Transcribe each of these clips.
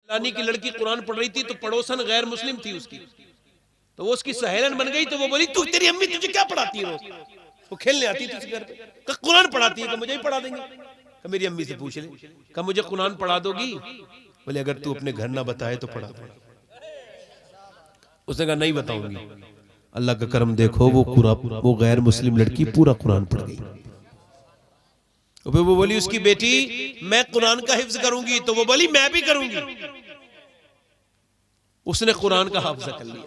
मुल्लानी की लड़की कुरान पढ़ रही थी तो पड़ोसन गैर मुस्लिम थी उसकी, तो वो उसकी सहेलन बन गई। तो वो बोली तू, तेरी अम्मी तुझे क्या पढ़ाती है रोज? वो खेलने आती थी घर पे, कहा कुरान पढ़ाती है, तो मुझे ही पढ़ा देंगे। कहा मेरी अम्मी से पूछ ले, कहा मुझे कुरान पढ़ा दोगी? बोले अगर तू अपने घर ना बताए तो पढ़ा दो। उसने कहा नहीं बताऊंगी। अल्लाह का करम देखो, वो गैर मुस्लिम लड़की पूरा कुरान पढ़ गई। वो बोली उसकी बेटी मैं कुरान का हिफ्ज करूंगी, तो वो बोली मैं भी करूंगी। उसने कुरान का हाफिजा कर लिया।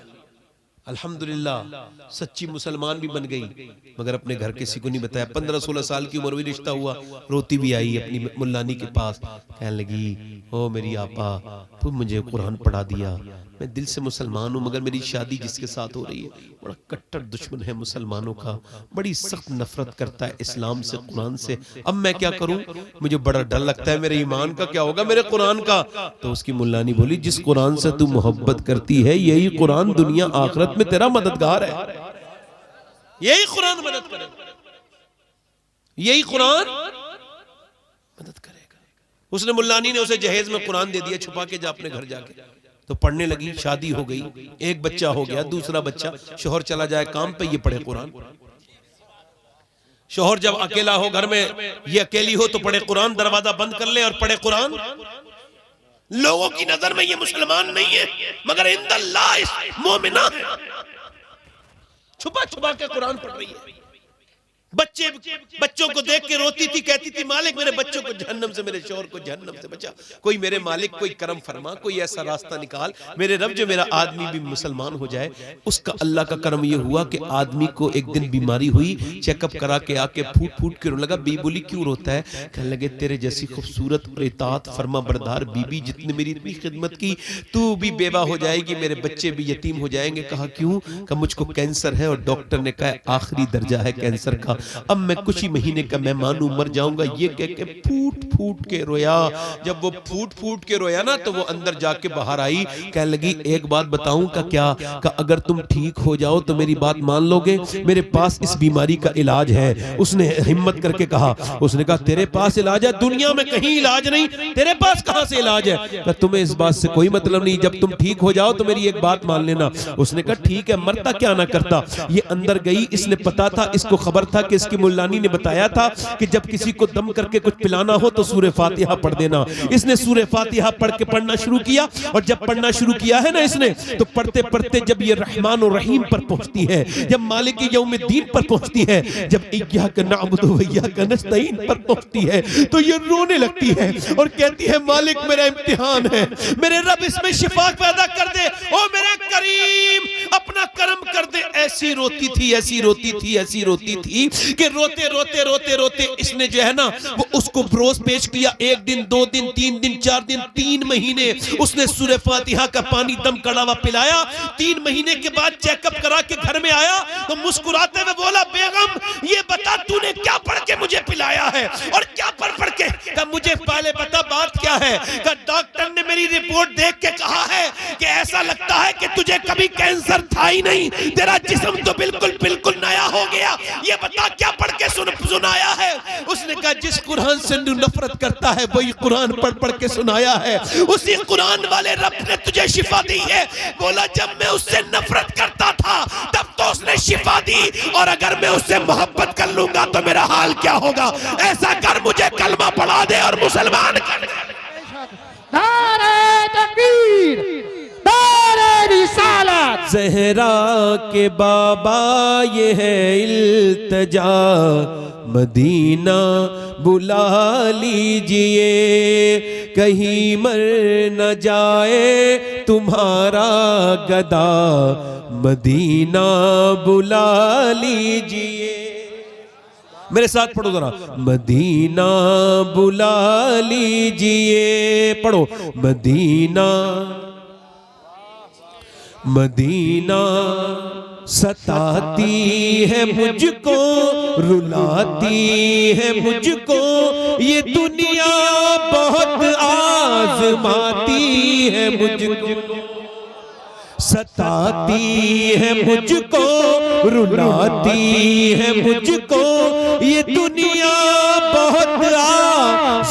अल्हम्दुलिल्लाह सच्ची मुसलमान भी बन गई, मगर अपने घर किसी को नहीं बताया। 15-16 साल की उम्र में रिश्ता हुआ, रोती भी आई अपनी मुल्लानी के पास, कहने लगी ओ मेरी आपा, तू मुझे कुरान पढ़ा दिया, मैं दिल से मुसलमान हूँ, मगर मेरी शादी जिसके साथ हो रही है बड़ा कट्टर दुश्मन है मुसलमानों का, बड़ी सख्त नफरत करता है इस्लाम से, कुरान से। अब मैं क्या करूं? मुझे बड़ा डर लगता है, मेरे ईमान का क्या होगा, मेरे कुरान का। तो उसकी मुल्लानी बोली जिस कुरान से तू मोहब्बत करती है यही कुरान दुनिया आखिरत में तेरा मददगार है, यही कुरान मदद करेगा, यही कुरान मदद करेगा। उसने मुल्लानी ने उसे जहेज में कुरान दे दिया, छुपा के जा अपने घर जाके। तो पढ़ने लगी, शादी हो गई, एक बच्चा हो गया, दूसरा बच्चा, शोहर चला जाए काम पे, ये पढ़े कुरान। शोहर जब अकेला हो घर में, ये अकेली हो तो पढ़े कुरान, दरवाजा बंद कर ले और पढ़े कुरान। लोगों की नजर में ये मुसलमान नहीं है, मगर इंदल्लाह मोमिना है, छुपा छुपा के कुरान पढ़ रही है। बच्चों को देख के रोती थी, कहती थी मालिक मेरे बच्चों को जहन्नम से, मेरे शौहर को जहन्नम से बचा, कोई मेरे मालिक कोई करम फरमा, कोई ऐसा रास्ता निकाल मेरे रब जो मेरा आदमी भी मुसलमान हो जाए। उसका अल्लाह का करम ये हुआ कि आदमी को एक दिन बीमारी हुई, चेकअप करा के आके फूट फूट के रोने लगा। बीबी बोली क्यों रोता है? कहने लगे तेरे जैसी खूबसूरत और इताअत फरमा बरदार बीबी जितने मेरी इतनी खिदमत की, तू भी बेवा हो जाएगी, मेरे बच्चे भी यतीम हो जाएंगे। कहा क्यों? कहा मुझको कैंसर है और डॉक्टर ने कहा आखिरी दर्जा है कैंसर का, अब मैं कुछ ही महीने का मेहमान हूं, मर जाऊंगा। ये कह के फूट फूट के रोया। जब वो फूट फूट के रोया ना, तो वो अंदर जाके बाहर आई, कहने लगी एक बात बताऊं? का क्या? का अगर तुम ठीक हो जाओ तो मेरी बात मान लोगे? मेरे पास इस बीमारी का इलाज है। उसने हिम्मत करके कहा, उसने कहा तेरे पास इलाज है? दुनिया में कहीं इलाज नहीं, तेरे पास कहां से इलाज है? का तुम्हें इस बात से कोई मतलब नहीं, जब तुम ठीक हो जाओ तो मेरी एक बात मान लेना। उसने कहा ठीक है, मरता क्या ना करता। ये अंदर गई, इसने पता था, इसको खबर था कि इसकी मुल्लानी ने बताया था कि जब किसी को दम करके कुछ पिलाना हो तो सूरह फातिहा पढ़ देना। इसने सूरह फातिहा पढ़ना शुरू किया, और जब पढ़ना शुरू किया है ना इसने, तो पढ़ते पढ़ते जब ये रहमान और रहीम पर पहुंचती है, जब मालिक यौमिद्दीन पर पहुंचती है, जब इय्याका नअबुदु व इय्याका नस्तईन पर पहुंचती है, तो ये रोने लगती है और कहती है मालिक मेरा इम्तिहान है, मेरे रब इसमें शिफा पैदा कर दे, ओ मेरे करीम अपना करम कर दे। ऐसी रोती थी, ऐसी रोती थी, ऐसी रोती थी कि रोते रोते रोते रोते इसने जो है ना वो उसको रोज पेश किया। एक दिन, 2 दिन, 3 दिन, 4 दिन, 3 महीने उसने सूरह फातिहा का पानी दम कड़ावा पिलाया। 3 महीने के बाद चेकअप करा के घर में आया तो मुस्कुराते हुए बोला बेगम ये बता तूने क्या पढ़ के मुझे पिलाया है और क्या पढ़ के? कहा मुझे पहले बता बात क्या है? कहा डॉक्टर ने मेरी रिपोर्ट देख के कहा है कि ऐसा लगता है कि तुझे कभी कैंसर था ही नहीं, तेरा जिस्म तो बिल्कुल नया हो गया। ये बता क्या पढ़ के सुनाया है? उसने कहा जिस कुरान से तू नफरत करता है वही कुरान पढ़ के सुनाया है, उसी कुरान वाले रब ने तुझे शिफा दी है। बोला जब मैं उससे नफरत करता था तब तो उसने शिफा दी, और अगर मैं उससे मोहब्बत कर लूंगा तो मेरा हाल क्या होगा? ऐसा कर मुझे कलमा पढ़ा दे और मुसलमान कर दे। नारे तकबीर, नारे रिसालत। ज़हरा के बाबा ये है इल्तिजा, मदीना बुला लीजिए, कहीं मर न जाए तुम्हारा गदा, मदीना बुला लीजिए। मेरे साथ पढ़ो जरा, मदीना बुला लीजिए। पढ़ो मदीना, मदीना सताती है मुझको, रुलाती है मुझको, ये दुनिया बहुत आजमाती है मुझको, सताती है मुझको, रुलाती है मुझको, ये दुनिया बहुत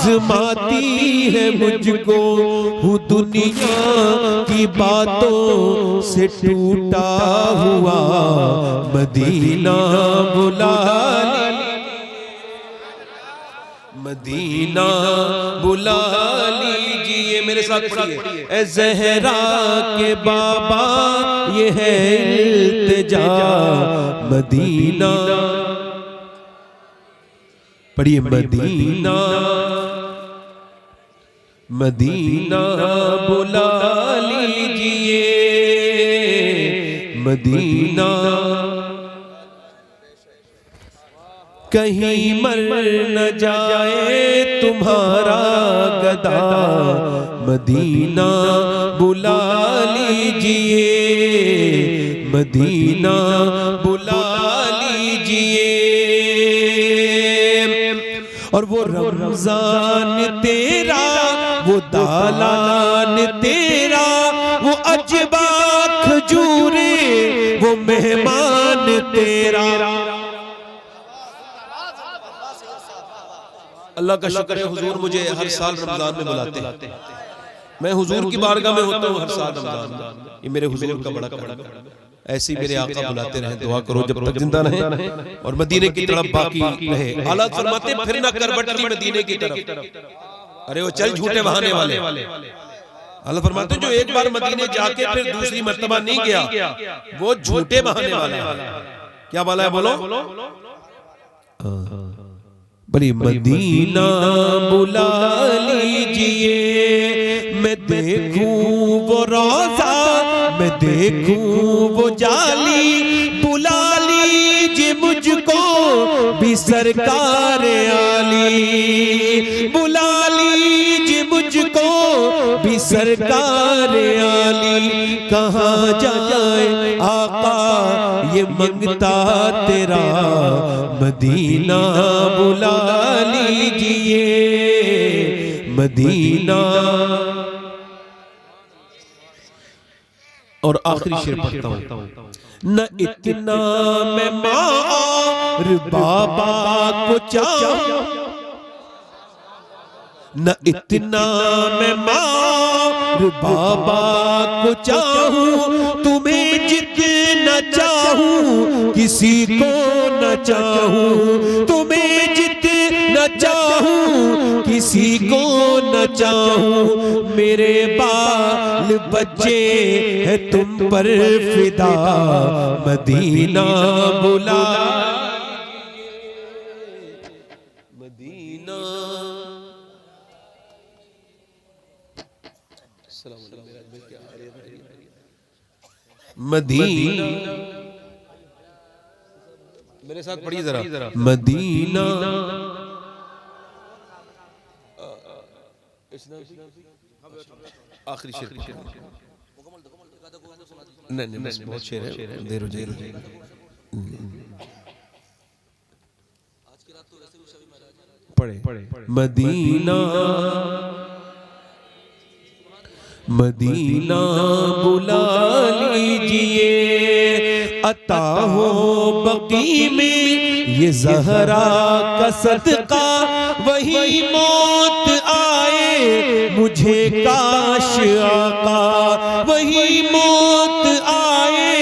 आजमाती है मुझको, हूँ दुनिया की बातों से टूटा हुआ, मदीना बुला मदीना बुला लीजिए। मेरे साथ पढ़िए, ए ज़हरा के बाबा ये है इल्तिजा, मदीना पढ़िए, मदीना मदीना बुला लीजिए, मदीना कहीं मर न जाए तुम्हारा गदा, मदीना बुला लीजिए, मदीना बुला लीजिए। और वो रमजान तेरा, वो दालान तेरा, वो अजबा खजूरे, वो मेहमान तेरा। अल्लाह का शुक्र है हुजूर मुझे हर साल रमजान में बुलाते हैं। मैं हुजूर की बारगाह में होता हूँ हर साल रमजान में। ये मेरे हुजूर का बड़ा करम। ऐसी मेरे आका बुलाते रहे, दुआ करो जब तक जिंदा रहे और मदीने की तरफ बाकी रहे। आला फरमाते फिर ना करवटती मदीने की तरफ। अरे वो चल झूठे बहाने वाले। अल्लाह फरमाते जो एक बार मदीने जाके फिर दूसरी मर्तबा नहीं गया, वो झूठे बहाने वाला। क्या वाला है बोलो? बड़ी मदीना बुला लीजिए, मैं देखूं वो रोज़ा, मैं देखूं वो जाली, बुला लीजिए मुझको भी सरकार आली, बुला लीजिए मुझको भी सरकार आली। कहाँ जाए आका ये मंगता तेरा, मदीना बुला लीजिए, मदीना। और आखिरी शेर पढ़ता हूं, न इतना मैं मार बाबा को चाहूं, न इतना मैं मार बाबा को चाहूं, तुम्हें जितना चाहूं किसी को न चाहूं, तुम्हें जितना चाहूं किसी को न चाहूं। मेरे बाल बच्चे है तुम पर फिदा, मदीना बुला मदीना। मदीना मेरे साथ पढ़िए जरा, मदीना आखिरी शेर नहीं बस बहुत शेर है, देर हो जाएगी। पढ़े मदीना मदीना बुला लीजिए, अता हो बकी में ये ज़हरा का सदका, वही मौत आए मुझे काश आका, वही मौत आए,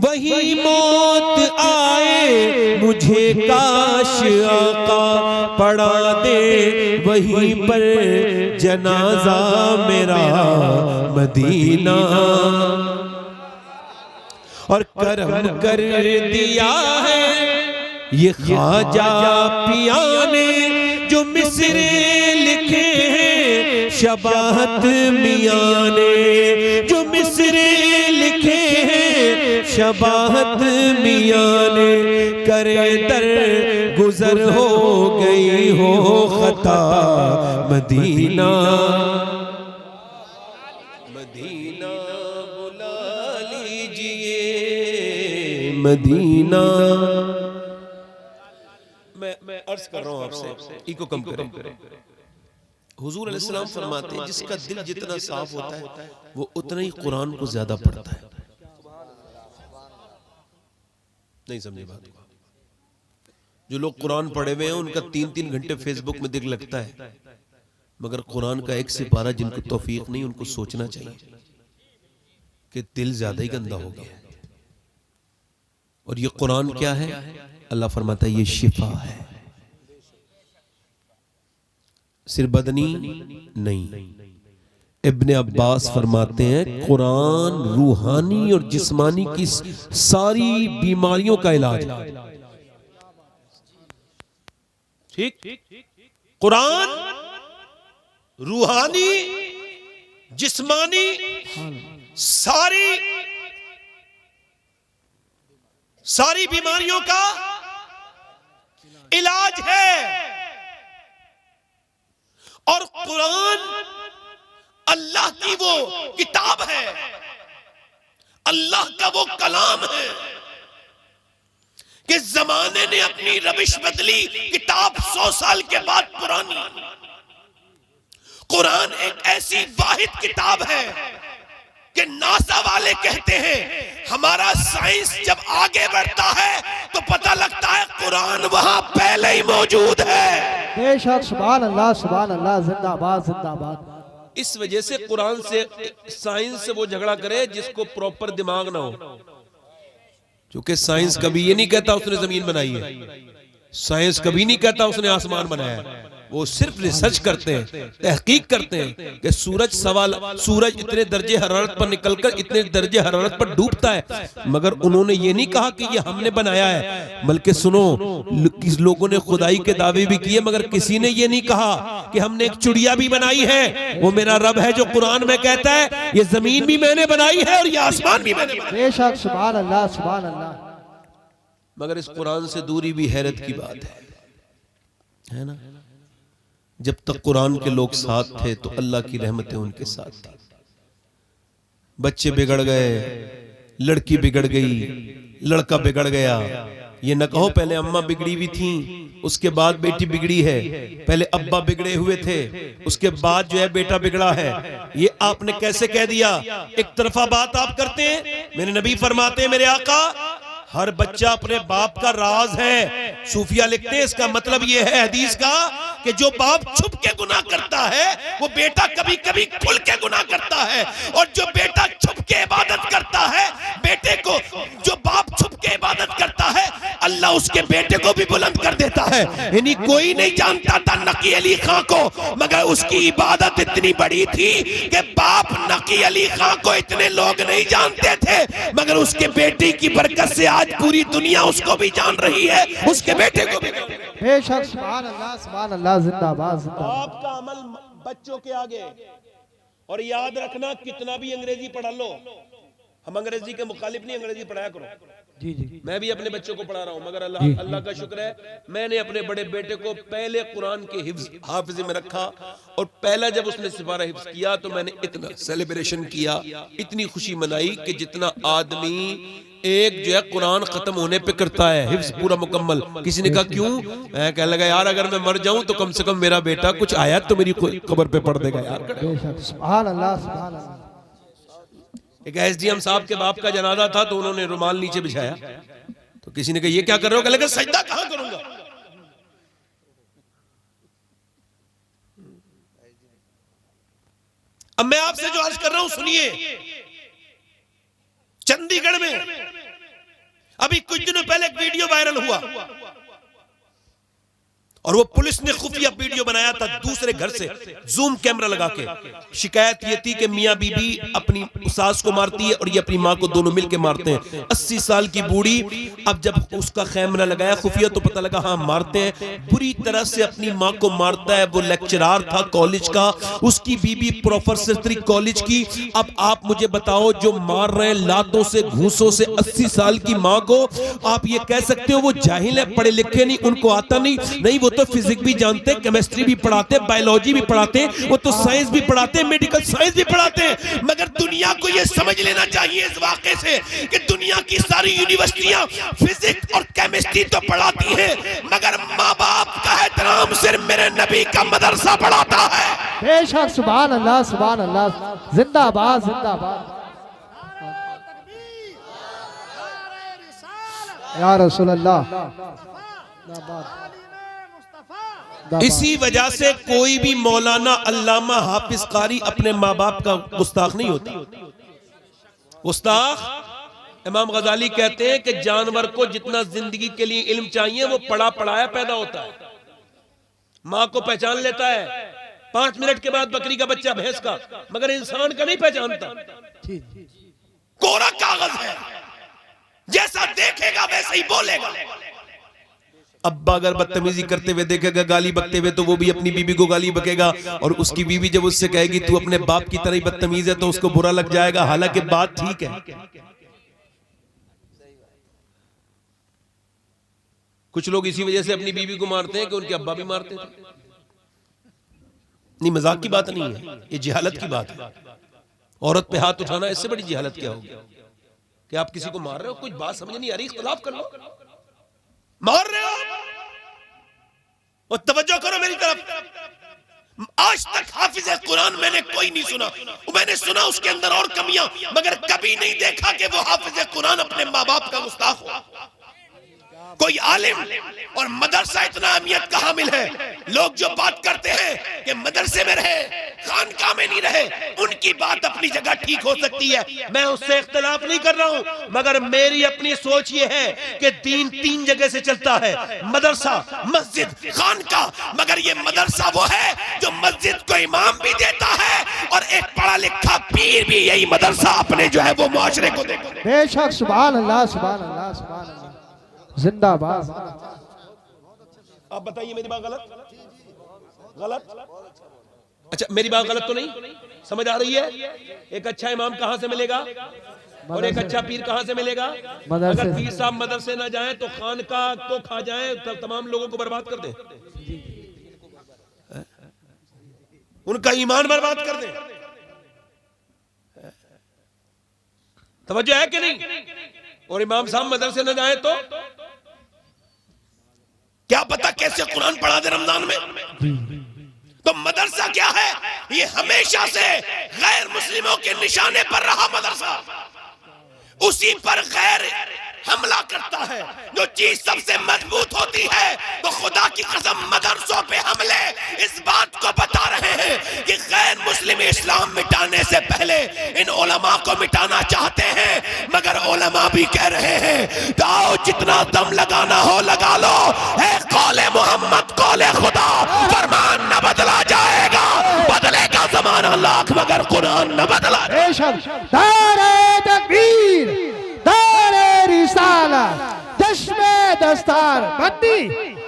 वही मौत आए मुझे काश आका, पढ़ा दे वहीं पर जनाजा मेरा, मदीना। और करम कर दिया है ये ख्वाजा पिया ने, जो मिसरे लिखे हैं शबाहत मियां ने, जो मिसरे लिखे हैं शबाहत मियां ने। करे दर गुजर हो गई हो खता, मदीना मदीना बुला लीजिए, मदीना। मैं अर्ज कर रहा हूं आपसे, इको कम करें। हुजूर अलैहिस्सलाम फरमाते हैं जिसका दिल जितना साफ होता है वो उतना ही कुरान को ज्यादा पढ़ता है। नहीं समझे बात को? जो लोग कुरान पढ़े हुए हैं उनका 3-3 घंटे फेसबुक में दिल लगता है, मगर कुरान का 1 से 12 जिनको तौफीक नहीं, उनको सोचना चाहिए कि दिल ज्यादा ही गंदा हो गया। और ये कुरान क्या है? अल्लाह फरमाता है ये शिफा है, सिर्फ बदनी नहीं। इब्ने अब्बास फरमाते हैं कुरान रूहानी और जिस्मानी की सारी बीमारियों का इलाज है। ठीक, कुरान रूहानी जिस्मानी सारी बीमारियों का इलाज है। और कुरान अल्लाह की वो किताब है, अल्लाह का वो कलाम है कि जमाने ने अपनी रविश बदली, किताब 100 साल के बाद पुरानी। कुरान एक ऐसी वाहिद किताब है कि नासा वाले कहते हैं हमारा साइंस जब आगे बढ़ता है तो पता लगता है कुरान वहां पहले ही मौजूद है। बेशक, सुभान अल्लाह, सुभान अल्लाह, जिंदाबाद जिंदाबाद। इस वजह से कुरान से साइंस से वो झगड़ा करे जिसको प्रॉपर दिमाग ना हो, क्योंकि साइंस कभी ये नहीं कहता उसने जमीन बनाई है, साइंस कभी नहीं कहता उसने आसमान बनाया है। वो सिर्फ रिसर्च करते हैं, तहकीक करते हैं कि सूरज इतने दर्जे हरारत पर निकलकर इतने दर्जे हरारत पर डूबता है, मगर उन्होंने ये नहीं कहा कि ये हमने बनाया है। बल्कि सुनो, किस लोगों ने खुदाई के दावे भी किए, मगर किसी ने ये नहीं कहा कि हमने एक चिड़िया भी बनाई है। वो मेरा रब है जो कुरान में कहता है ये जमीन भी मैंने बनाई है और ये आसमान भी मैंने बनाया। बेशक, सुभान अल्लाह, सुभान अल्लाह। मगर इस कुरान से दूरी भी हैरत की बात है ना। जब तक कुरान के लोग साथ थे तो अल्लाह की रहमतें उनके साथ थी। बच्चे बिगड़ गए, लड़की बिगड़ गई, लड़का बिगड़ गया। ये न कहो पहले अम्मा बिगड़ी हुई थी, उसके बाद बेटी बिगड़ी है। पहले अब्बा बिगड़े हुए थे, उसके बाद जो है बेटा बिगड़ा है। ये आपने कैसे कह दिया? एक तरफा बात आप करते हैं। मेरे नबी फरमाते हैं, मेरे आका, हर बच्चा अपने बाप का राज है। सूफिया लिखते हैं इसका मतलब ये है हदीस का कि जो बाप छुप के गुनाह करता है वो बेटा कभी कभी खुल के गुनाह करता है, और जो बेटा छुप के इबादत करता है, बेटे को जो बाप छुप के इबादत करता है, अल्लाह उसके बेटे को भी बुलंद कर देता है। यानी कोई नहीं जानता था नकी अली खां को, मगर उसकी इबादत इतनी बड़ी थी कि बाप नकी अली खां को इतने लोग नहीं जानते थे, मगर उसके बेटे की बरकत से आज पूरी दुनिया उसको भी जान रही है, उसके बेटे को भी। बेशक, सुभान अल्लाह, सुभान अल्लाह, जिंदाबाद जिंदाबाद। आपका अमल बच्चों के आगे। और याद रखना, कितना भी अंग्रेजी पढ़ा लो, हम अंग्रेजी के मुखालिफ नहीं, अंग्रेजी पढ़ाया करो। जी जी, मैं भी अपने बच्चों को पढ़ा रहा हूं, मगर अल्लाह का शुक्र है मैंने अपने बड़े बेटे को पहले कुरान के हाफिज़े में रखा, और पहला जब उसने सिपारा हिफ्ज किया तो मैंने इतना सेलिब्रेशन किया, इतनी खुशी मनाई कि जितना आदमी एक जो है कुरान खत्म होने पे करता है हिफ्ज पूरा मुकम्मल। किसी ने कहा क्यों? मैं कहने लगा यार अगर मैं मर जाऊं तो कम से कम मेरा बेटा कुछ आयत तो मेरी कब्र पे पढ़ देगा यार। बेशक, सुभान अल्लाह, सुभान अल्लाह। एक एसडीएम साहब के बाप का जनाजा था तो उन्होंने रुमाल नीचे बिछाया, तो किसी ने कहा ये क्या कर रहे हो? कहने लगा सजदा कहां करूंगा। अब मैं आपसे जो अर्ज कर रहा हूं सुनिए, चंडीगढ़ में अभी कुछ दिनों पहले एक वीडियो वायरल हुआ, और वो पुलिस ने खुफिया वीडियो बनाया था दूसरे घर से जूम कैमरा लगा के। शिकायत ये थी कि मियां बीबी अपनी सास को मारती है और ये अपनी मां को, दोनों मिलके मारते हैं। 80 साल की बूढ़ी, अब जब उसका कैमरा लगाया खुफिया तो पता लगा हाँ मारते हैं, बुरी तरह से अपनी मां को मारता है। वो लेक्चरार था कॉलेज का, उसकी बीबी प्रोफेसर थी कॉलेज की। अब आप मुझे बताओ, जो मार रहे हैं लातों से घूसों से 80 साल की मां को, आप ये कह सकते हो वो जाहिल है, पढ़े लिखे नहीं, उनको आता नहीं? वो तो फिजिक्स भी जानते, केमिस्ट्री भी पढ़ाते, बायोलॉजी भी पढ़ाते, वो तो साइंस भी पढ़ाते, मेडिकल साइंस भी पढ़ाते। मगर दुनिया को ये समझ लेना चाहिए इस वाक़े से कि दुनिया की सारी यूनिवर्सिटियां फिजिक्स और केमिस्ट्री तो पढ़ाती हैं, मगर माँ बाप का एहतराम सिर्फ मेरे नबी का मदरसा पढ़ाता है। बेशक, सुभान अल्लाह, सुभान अल्लाह, जिंदाबाद जिंदाबाद। या रसूल अल्लाह, इसी वजह से कोई भी मौलाना, अल्लामा, हाफिज, कारी अपने माँ बाप का गुस्ताख नहीं होता। गुस्ताख, इमाम गजाली कहते हैं कि जानवर को जितना जिंदगी के लिए इल्म चाहिए वो पढ़ा पढ़ाया पैदा होता है। माँ को पहचान लेता है 5 मिनट के बाद बकरी का बच्चा भैंस का, मगर इंसान का नहीं पहचानता। कोरा कागज है, जैसा देखेगा वैसे ही बोलेगा। अब्बा अगर बदतमीजी करते हुए देखेगा, गाली बकते हुए, तो वो भी अपनी बीबी को गाली बकेगा, और उसकी बीबी जब उससे कहेगी तू अपने बाप की तरह ही बदतमीज है, तो उसको बुरा लग जाएगा, हालांकि बात ठीक है। कुछ लोग इसी वजह से अपनी बीबी को मारते हैं कि उनके अब्बा भी मारते थे। नहीं, मजाक की बात नहीं है, ये जिहालत की बात है। औरत पे हाथ उठाना, इससे बड़ी जिहालत क्या होगी कि आप किसी को मार रहे हो, कुछ बात समझ नहीं आ रही, इख्तिलाफ कर लो, मार रहे हो और तवज्जो करो मेरी तरफ। आज तक हाफिज कुरान मैंने कोई नहीं सुना, मैंने सुना उसके अंदर और कमियां, मगर कभी नहीं देखा कि वो हाफिज कुरान अपने माँ बाप का गुस्ताख हो। कोई आलिम और मदरसा इतना अहमियत का हामिल है। लोग जो बात करते हैं कि मदरसे में रहे, खानकाह में नहीं रहे, उनकी बात अपनी जगह ठीक हो सकती है, मैं उससे इख्तिलाफ नहीं कर रहा हूं, मगर मेरी अपनी सोच ये है कि दीन 3 जगह से चलता है, मदरसा, मस्जिद, खानकाह। मगर ये मदरसा वो है जो मस्जिद को इमाम भी देता है और एक पढ़ा लिखा पीर भी यही मदरसा अपने जो है वो मुआशरे को देता है। बेशक, सुभान अल्लाह, सुभान अल्लाह, सुभान अल्लाह, जिंदाबाद। आप बताइए मेरी बात गलत? गलत? अच्छा, मेरी बात गलत तो नहीं समझ आ रही है? एक अच्छा इमाम कहां से मिलेगा और एक अच्छा पीर कहां से मिलेगा? अगर पीर साहब मदरसे ना जाएं तो खानकाह को खा जाएं, तो तमाम लोगों को बर्बाद कर दें, उनका ईमान बर्बाद कर दें। तवज्जो है कि नहीं? और इमाम साहब मदरसे न जाए तो क्या पता कैसे कुरान पढ़ा दे रमजान में। तो मदरसा क्या है? ये हमेशा से गैर मुस्लिमों के निशाने पर रहा मदरसा, उसी पर गैर हमला करता है। जो चीज सबसे मजबूत होती है तो खुदा की कसम मदरसों पे हमले इस बात को बता रहे हैं कि गैर मुस्लिम इस्लाम मिटाने से पहले इन उलमा को मिटाना चाहते हैं, मगर उलमा भी कह रहे हैं तो आओ जितना दम लगाना हो लगा लो, है कौले मोहम्मद कौले खुदा, फरमान न बदला जाएगा, बदलेगा जमाना लाख मगर कुरान न बदला। नारे तकबीर, नारे रिसालत, चश्मे दस्तार बंदी,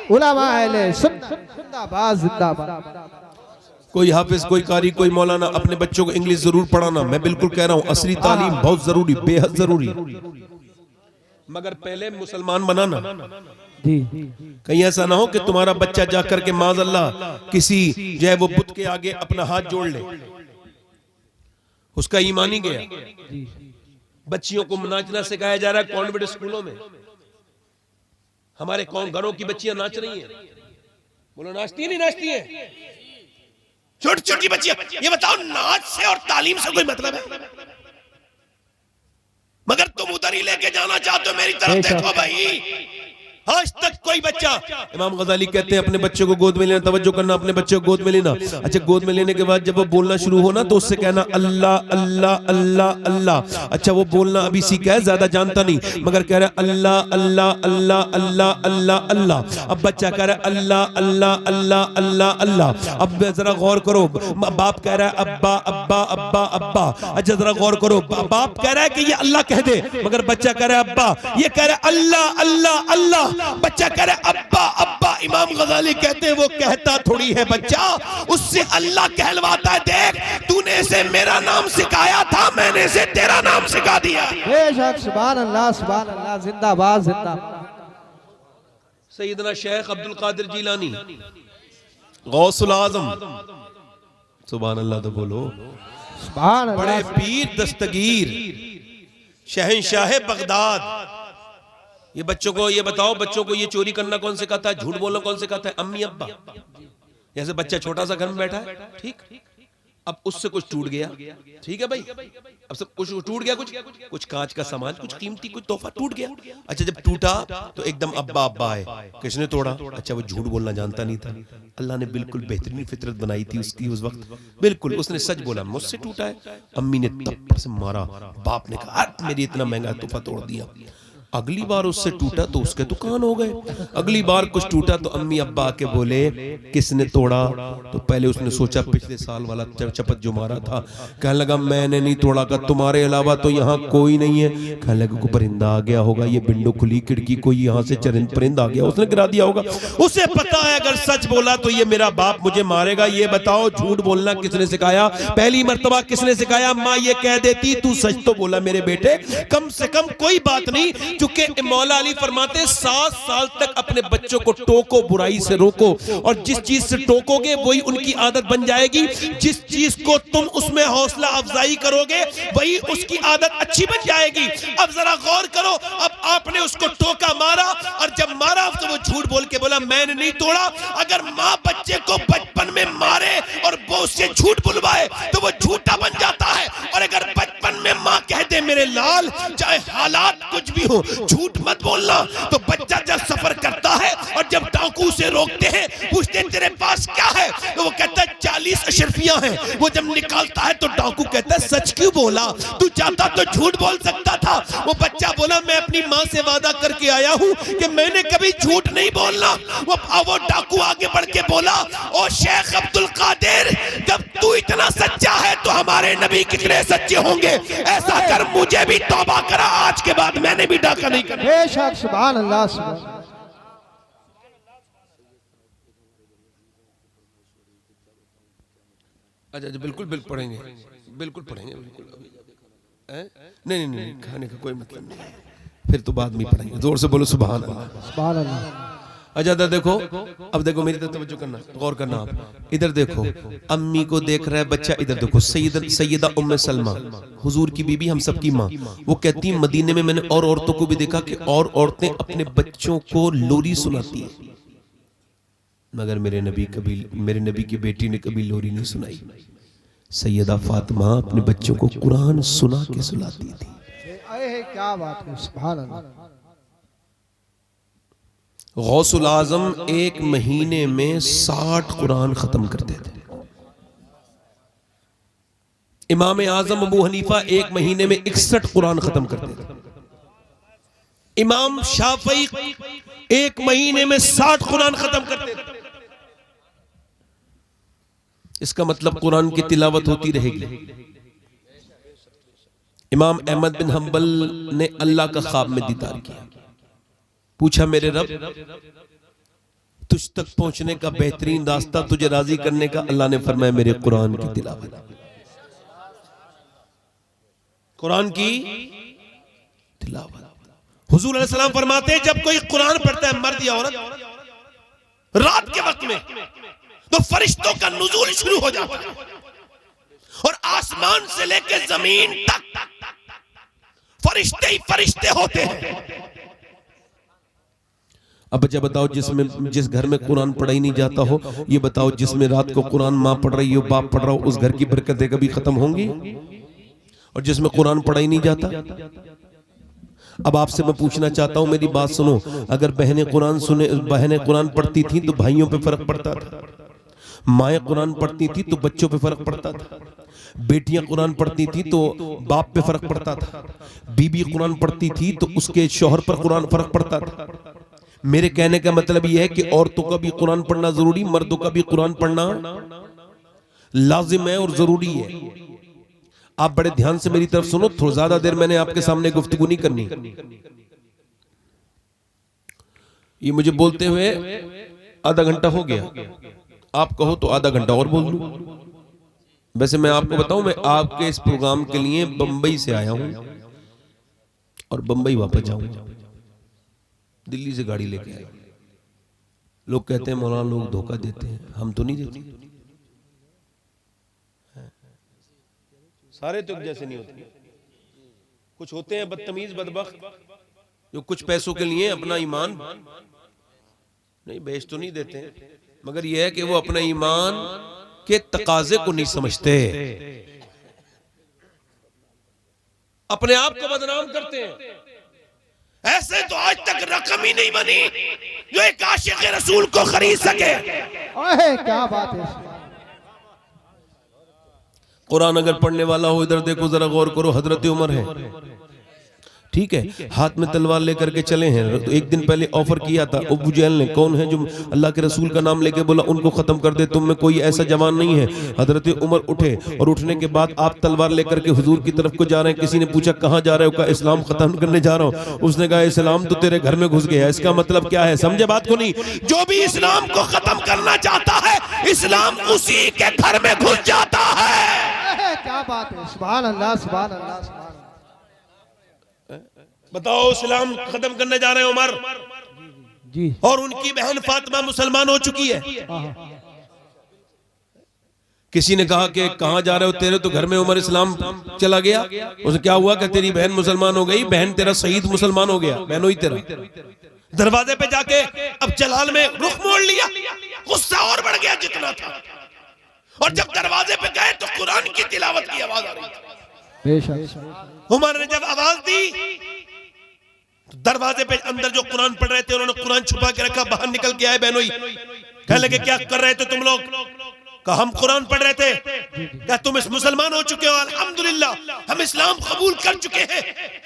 उलमा अहले सुन्नत जिंदाबाद, जिंदाबाद। कोई हाफिज, कोई कारी, कोई मौलाना अपने बच्चों को इंग्लिश जरूर पढ़ाना, मैं बिल्कुल कह रहा हूं, असली तालीम बहुत जरूरी, बेहद जरूरी, मगर पहले मुसलमान बनाना। कहीं ऐसा ना हो कि तुम्हारा बच्चा जाकर के माज़अल्लाह किसी जो है वो बुत के आगे अपना हाथ जोड़ ले, उसका ईमान ही गया। बच्चियों को नाचना सिखाया जा रहा है कॉन्वेंट स्कूलों में, हमारे घरों की बच्चियां नाच रही हैं। बोलो नाचती है नहीं नाचती है? छोटी छोटी बच्चियां, ये बताओ नाच से और तालीम से कोई मतलब है? मगर तुम उधर ही लेके जाना चाहते हो, मेरी तरफ देखो भाई। आज तक कोई बच्चा, इमाम गजाली कहते हैं अपने बच्चे को गोद में लेना, तवज्जो करना, अपने बच्चे को गोद में लेना। अच्छा, गोद में लेने के बाद जब वो बोलना शुरू हो ना तो उससे कहना अल्लाह अल्लाह अल्लाह अल्लाह। अच्छा, वो बोलना अभी सीखा है, ज्यादा जानता नहीं, मगर कह रहा है अल्लाह अल्लाह अल्लाह अल्लाह अल्लाह अल्लाह। अब बच्चा कह रहा है अल्लाह अल्लाह अल्लाह अल्लाह अल्लाह। अब जरा गौर करो, बाप कह रहा है अब्बा अब्बा अब्बा अब्बा। अच्छा, जरा गौर करो, बाप कह रहा है कि ये अल्लाह कह दे, मगर बच्चा कह रहा है अब्बा, ये कह रहा है अल्लाह अल्लाह अल्लाह, बच्चा कह रहा है अब्बा अब्बा। इमाम गजाली कहते हैं वो कहता थोड़ी है बच्चा, उससे अल्लाह कहलवाता है, देख तूने इसे मेरा नाम सिखाया था, मैंने इसे तेरा नाम सिखा दिया। बेशक, सुभान अल्लाह, सुभान अल्लाह, जिंदाबाद, जिंदाबाद। सैयदना शेख अब्दुल कादिर जिलानी, गौसुल आजम, सुभान अल्लाह तो बोलो, सुभान अल्लाह, बड़े पीर दस्तगीर, शहंशाह बगदाद। ये बच्चों को ये बताओ, बच्चों को ये चोरी करना कौन सिखाता है, झूठ बोलना कौन सिखाता है? अम्मी अब्बा। जैसे बच्चा छोटा सा घर में बैठा है, ठीक, अब उससे कुछ टूट गया, ठीक है भाई, अब सब कुछ टूट गया, कुछ कांच का सामान, कुछ कीमती, कुछ तोहफा टूट गया। अच्छा जब टूटा तो एकदम अब्बा अब्बा आए, किसने तोड़ा? अच्छा वो झूठ बोलना जानता नहीं था। अल्लाह ने बिल्कुल बेहतरीन फितरत बनाई थी उसकी उस वक्त, बिल्कुल उसने सच बोला मुझसे टूटा है। अम्मी ने थप्पड़ से मारा, बाप ने कहा हट मेरी इतना महंगा तोहफा तोड़ दिया। अगली बार उससे टूटा तो उसके तो कान हो गए। अगली बार कुछ टूटा तो अम्मी अब्बा आके बोले किसने तोड़ा? तो पहले उसने सोचा पिछले साल वाला चपत जो मारा था, कहने लगा मैंने नहीं तोड़ा, का तुम्हारे अलावा तो यहाँ कोई नहीं है। कहने लगा कोई परिंदा आ गया होगा, ये विंडो खुली खिड़की, कोई यहाँ से चरिंद परिंदा आ गया उसने गिरा दिया होगा। उसे पता है अगर सच बोला तो ये मेरा बाप मुझे मारेगा। ये बताओ झूठ बोलना किसने सिखाया? पहली मर्तबा किसने सिखाया? माँ ये कह देती तू सच तो बोला मेरे बेटे, कम से कम कोई बात नहीं। चूंकि मौला अली फरमाते 7 साल तक अपने बच्चों को टोको, बुराई से रोको, और जिस चीज से टोकोगे वही उनकी आदत बन जाएगी। जिस चीज को तुम उसमें हौसला अफजाई करोगे वही उसकी आदत अच्छी बन जाएगी। अब जरा गौर करो, अब आपने उसको टोका, मारा, और जब मारा तो वो झूठ बोल के बोला मैंने नहीं तोड़ा। अगर माँ बच्चे को बचपन में मारे और वो उससे झूठ बुलवाए तो वो झूठा बन जाता है। और अगर बचपन में माँ कह दे मेरे लाल चाहे हालात कुछ भी हो झूठ मत बोलना, तो बच्चा जब सफर करता है और जब डाकू से रोकते हैं पूछते हैं तेरे पास क्या है, तो वो कहता है 40 अशरफियां हैं। वो जब निकालता है तो डाकू कहता है सच क्यों बोला, तू चाहता तो झूठ बोल सकता था। वो बच्चा बोला मैं अपनी माँ से वादा करके आया हूँ कि मैंने कभी झूठ नहीं बोलना। वो डाकू आगे बढ़ के बोला ओ शेख अब्दुल कादिर, जब तू इतना सच्चा है तो हमारे नबी कितने सच्चे होंगे। ऐसा कर मुझे भी तौबा करा, आज के बाद मैंने भी डाका नहीं करना। बेशक सुभान अल्लाह सुभान। अच्छा बिल्कुल बिल्कुल पढ़ेंगे, बिल्कुल पढ़ेंगे, बिल्कुल नहीं नहीं नहीं खाने का कोई मतलब नहीं, फिर तो बाद में पढ़ेंगे। जोर से बोलो सुभान अल्लाह सुभान अल्लाह। अच्छा देखो, अब देखो मेरी तरफ तवज्जो करना, गौर करना आप इधर देखो, अम्मी को देख रहा है बच्चा, इधर देखो सैयदा उम्मे सलमा हुजूर की बीबी, हम सबकी माँ, वो कहती है मदीने में मैंने और औरतों को भी देखा कि और औरतें अपने बच्चों को लोरी सुनाती है, मगर मेरे नबी की बेटी ने कभी लोरी नहीं सुनाई। सैयदा फातिमा अपने बच्चों को कुरान सुना के सुलाती थी। क्या बात है, सुभान अल्लाह। गौसुल आजम एक महीने में 60 कुरान खत्म करते थे। इमाम आजम अबू हनीफा एक महीने में 61 कुरान खत्म करते थे। इमाम शाफई एक महीने में 60 कुरान खत्म करते थे। इसका मतलब कुरान की तिलावत होती रहेगी। इमाम अहमद बिन हंबल ने अल्लाह का ख्वाब में दीदार किया, पूछा मेरे रब तुझ तक पहुंचने का बेहतरीन रास्ता तुझे राजी करने का, अल्लाह ने फरमाया मेरे कुरान की तिलावत। कुरान की तिलावत। हुजूर अलैहि सलाम फरमाते हैं जब कोई कुरान पढ़ता है मर्द या औरत रात के वक्त में, तो फरिश्तों का नुज़ूल शुरू हो जाता है और आसमान से लेकर जमीन तक फरिश्ते ही फरिश्ते होते हैं। अब बच्चा बताओ जिस घर में कुरान पढ़ा ही नहीं जाता हो, ये बताओ जिसमें रात को कुरान माँ पढ़ रही हो, बाप पढ़ रहा हो, उस घर की बरकतें कभी खत्म होंगी? और जिसमें कुरान पढ़ा ही नहीं जाता। अब आपसे मैं पूछना चाहता हूं, मेरी बात सुनो, अगर बहनें कुरान पढ़ती थी तो भाइयों पे फर्क पड़ता था, माएँ कुरान पढ़ती थी तो बच्चों पे फर्क पड़ता था, बेटियां कुरान पढ़ती थी तो बाप पे फर्क पड़ता था, बीबी कुरान पढ़ती थी तो उसके शौहर पर कुरान फर्क पड़ता था। मेरे कहने का मतलब यह है कि औरतों का भी कुरान पढ़ना जरूरी, मर्दों का भी कुरान पढ़ना लाजिम है और जरूरी है। आप बड़े ध्यान से मेरी तरफ सुनो, थोड़ा ज्यादा देर मैंने आपके सामने गुफ्तगू नहीं करनी। ये मुझे बोलते हुए आधा घंटा हो गया, आप कहो तो आधा घंटा और बोल लूं। वैसे मैं आपको बताऊं, मैं आपके इस प्रोग्राम के लिए बंबई से आया हूं और बंबई वापस जाऊंगा। दिल्ली से गाड़ी लेके आया। लोग कहते हैं मौलाना लोग धोखा देते हैं, हम तो नहीं देते। सारे तो एक जैसे नहीं होते, कुछ होते हैं बदतमीज बदबख्त जो कुछ पैसों के लिए अपना ईमान नहीं बेच तो नहीं देते, मगर यह है कि वो अपना ईमान के तकाजे को नहीं समझते, अपने आप को बदनाम करते हैं। ऐसे तो आज तक रकम ही नहीं बनी जो एक आशिक रसूल को खरीद सके। ओए क्या बात है। कुरान अगर पढ़ने वाला हो इधर देखो जरा गौर करो, हजरत उमर है, ठीक है, हाथ में तलवार लेकर के चले हैं। तो एक दिन पहले ऑफर किया था अबू जहल ने, कौन है जो अल्लाह के रसूल का नाम लेके बोला उनको खत्म कर दे, तुम में कोई ऐसा जवान नहीं है। हजरत उमर उठे और उठने के बाद आप तलवार लेकर के हुजूर की तरफ को जा रहे हैं। किसी ने पूछा कहां जा रहे हो? कहा इस्लाम खत्म करने जा रहा हूं। उसने कहा इस्लाम तो तेरे घर में घुस गया। इसका मतलब क्या है? समझे बात को नहीं? जो भी इस्लाम को खत्म करना चाहता है इस्लाम उसी के घर में घुस जाता है। क्या बात है, सुभान अल्लाह सुभान अल्लाह सुभान। बताओ, इस्लाम खत्म करने जा रहे हैं उमर जी, और उनकी बहन फातिमा मुसलमान हो चुकी है। किसी ने कहा कि कहां जा रहे हो? तेरे तो घर में उमर इस्लाम चला गया। उसे क्या हुआ कि तेरी बहन मुसलमान हो गई, बहन तेरा शहीद मुसलमान हो गया, बहनों ही तेरा। दरवाजे पे जाके अब जलाल में रुख मोड़ लिया, गुस्सा और बढ़ गया जितना था। और जब दरवाजे पे गए तो कुरान की तिलावत की आवाज आ रही थी। बेशक उमर ने जब आवाज दी तो दरवाजे पे अंदर जो कुरान पढ़ रहे थे उन्होंने कुरान छुपा के रखा, बाहर निकल के आए बहनोई। कहने लगे क्या कर रहे थे तुम लोग? कहा हम कुरान पढ़ रहे थे। क्या तुम इस मुसलमान हो चुके हो? अल्हम्दुलिल्लाह हम इस्लाम कबूल कर चुके हैं।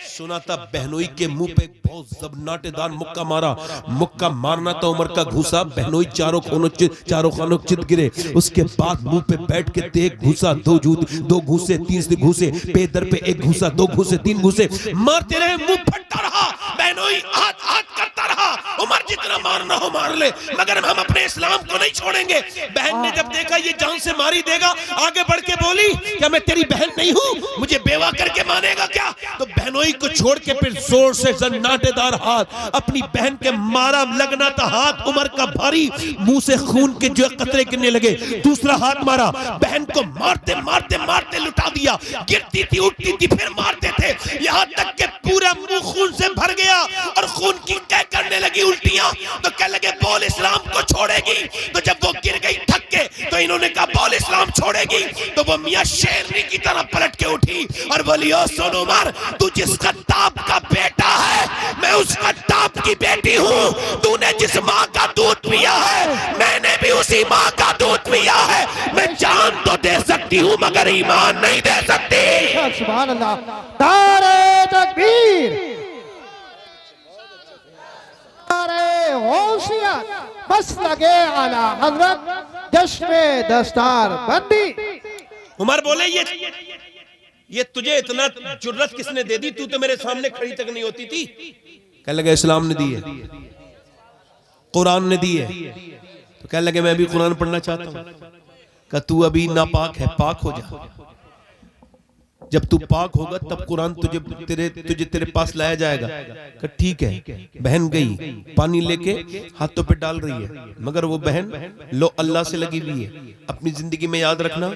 सुना था बहनोई के मुंह पे बहुत जबनाटेदार मुक्का मारा। मुक्का मारना था उमर का घूसा, बहनोई चारों खानों चित गिरे। उसके बाद मुंह पे बैठ के एक घूसा, दो घूसे, तीन घूसे, पे दर पे एक घूसा, दो घूसे, तीन घूसे मारते रहे। मुंह फटता रहा, बहनोई हाथ करता रहा। उमर जितना मारना हो मार ले, मगर हम अपने इस्लाम को नहीं छोड़ेंगे। बहन ने जब देखा ये जान से मारी देगा, आगे बढ़ के बोली क्या मैं तेरी बहन नहीं हूं? मुझे बेवा करके मानेगा क्या? तो बहनोई को छोड़ के फिर जोर से जन्नाटेदार हाथ अपनी बहन के मारा। लगना था हाथ उमर का भारी, मुंह से खून के जो कतरे गिरने लगे। दूसरा हाथ मारा, बहन को मारते मारते मारते लुटा दिया। गिरती थी उठती थी फिर मारते थे, यहां तक के पूरा मुंह खून से भर गया और खून की कह करने लगी उल्टियां। तो कह लगे बोल इस्लाम को छोड़ेगी। तो जब वो गिर गई थक के तो इन्होंने कहा बोल इस्लाम छोड़ेगी। तो वो मियां शेरनी की तरह पलट के उठी और बोली ओ सुन उमर, तू जिस खत्ताब का बेटा है मैं उस खत्ताब की बेटी हूँ। तूने जिस माँ का दूध पिया है मैंने भी उसी माँ का दूध पिया है। मैं जान तो दे सकती हूँ मगर ईमान नहीं दे सकती। सुभान अल्लाह। नारे तकबीर, नारे होशियार, बस लगे आला हजरत जश्न दस्तार बंदी। उमर बोले ये तुझे इतना जुर्रत किसने दे दी? तू तो मेरे सामने खड़ी तक नहीं होती थी। कह लगे इस्लाम ने दी है, कुरान ने दी है। तो कह लगे मैं भी कुरान पढ़ना चाहता हूं। कहा तू अभी नापाक है, पाक हो जा। जब तू पाक होगा तब कुरान तुझे तेरे पास लाया जाएगा। कहा ठीक है। बहन गई, पानी लेके हाथों पे डाल रही है, मगर वो बहन लो अल्लाह से लगी हुई है। अपनी जिंदगी में याद रखना,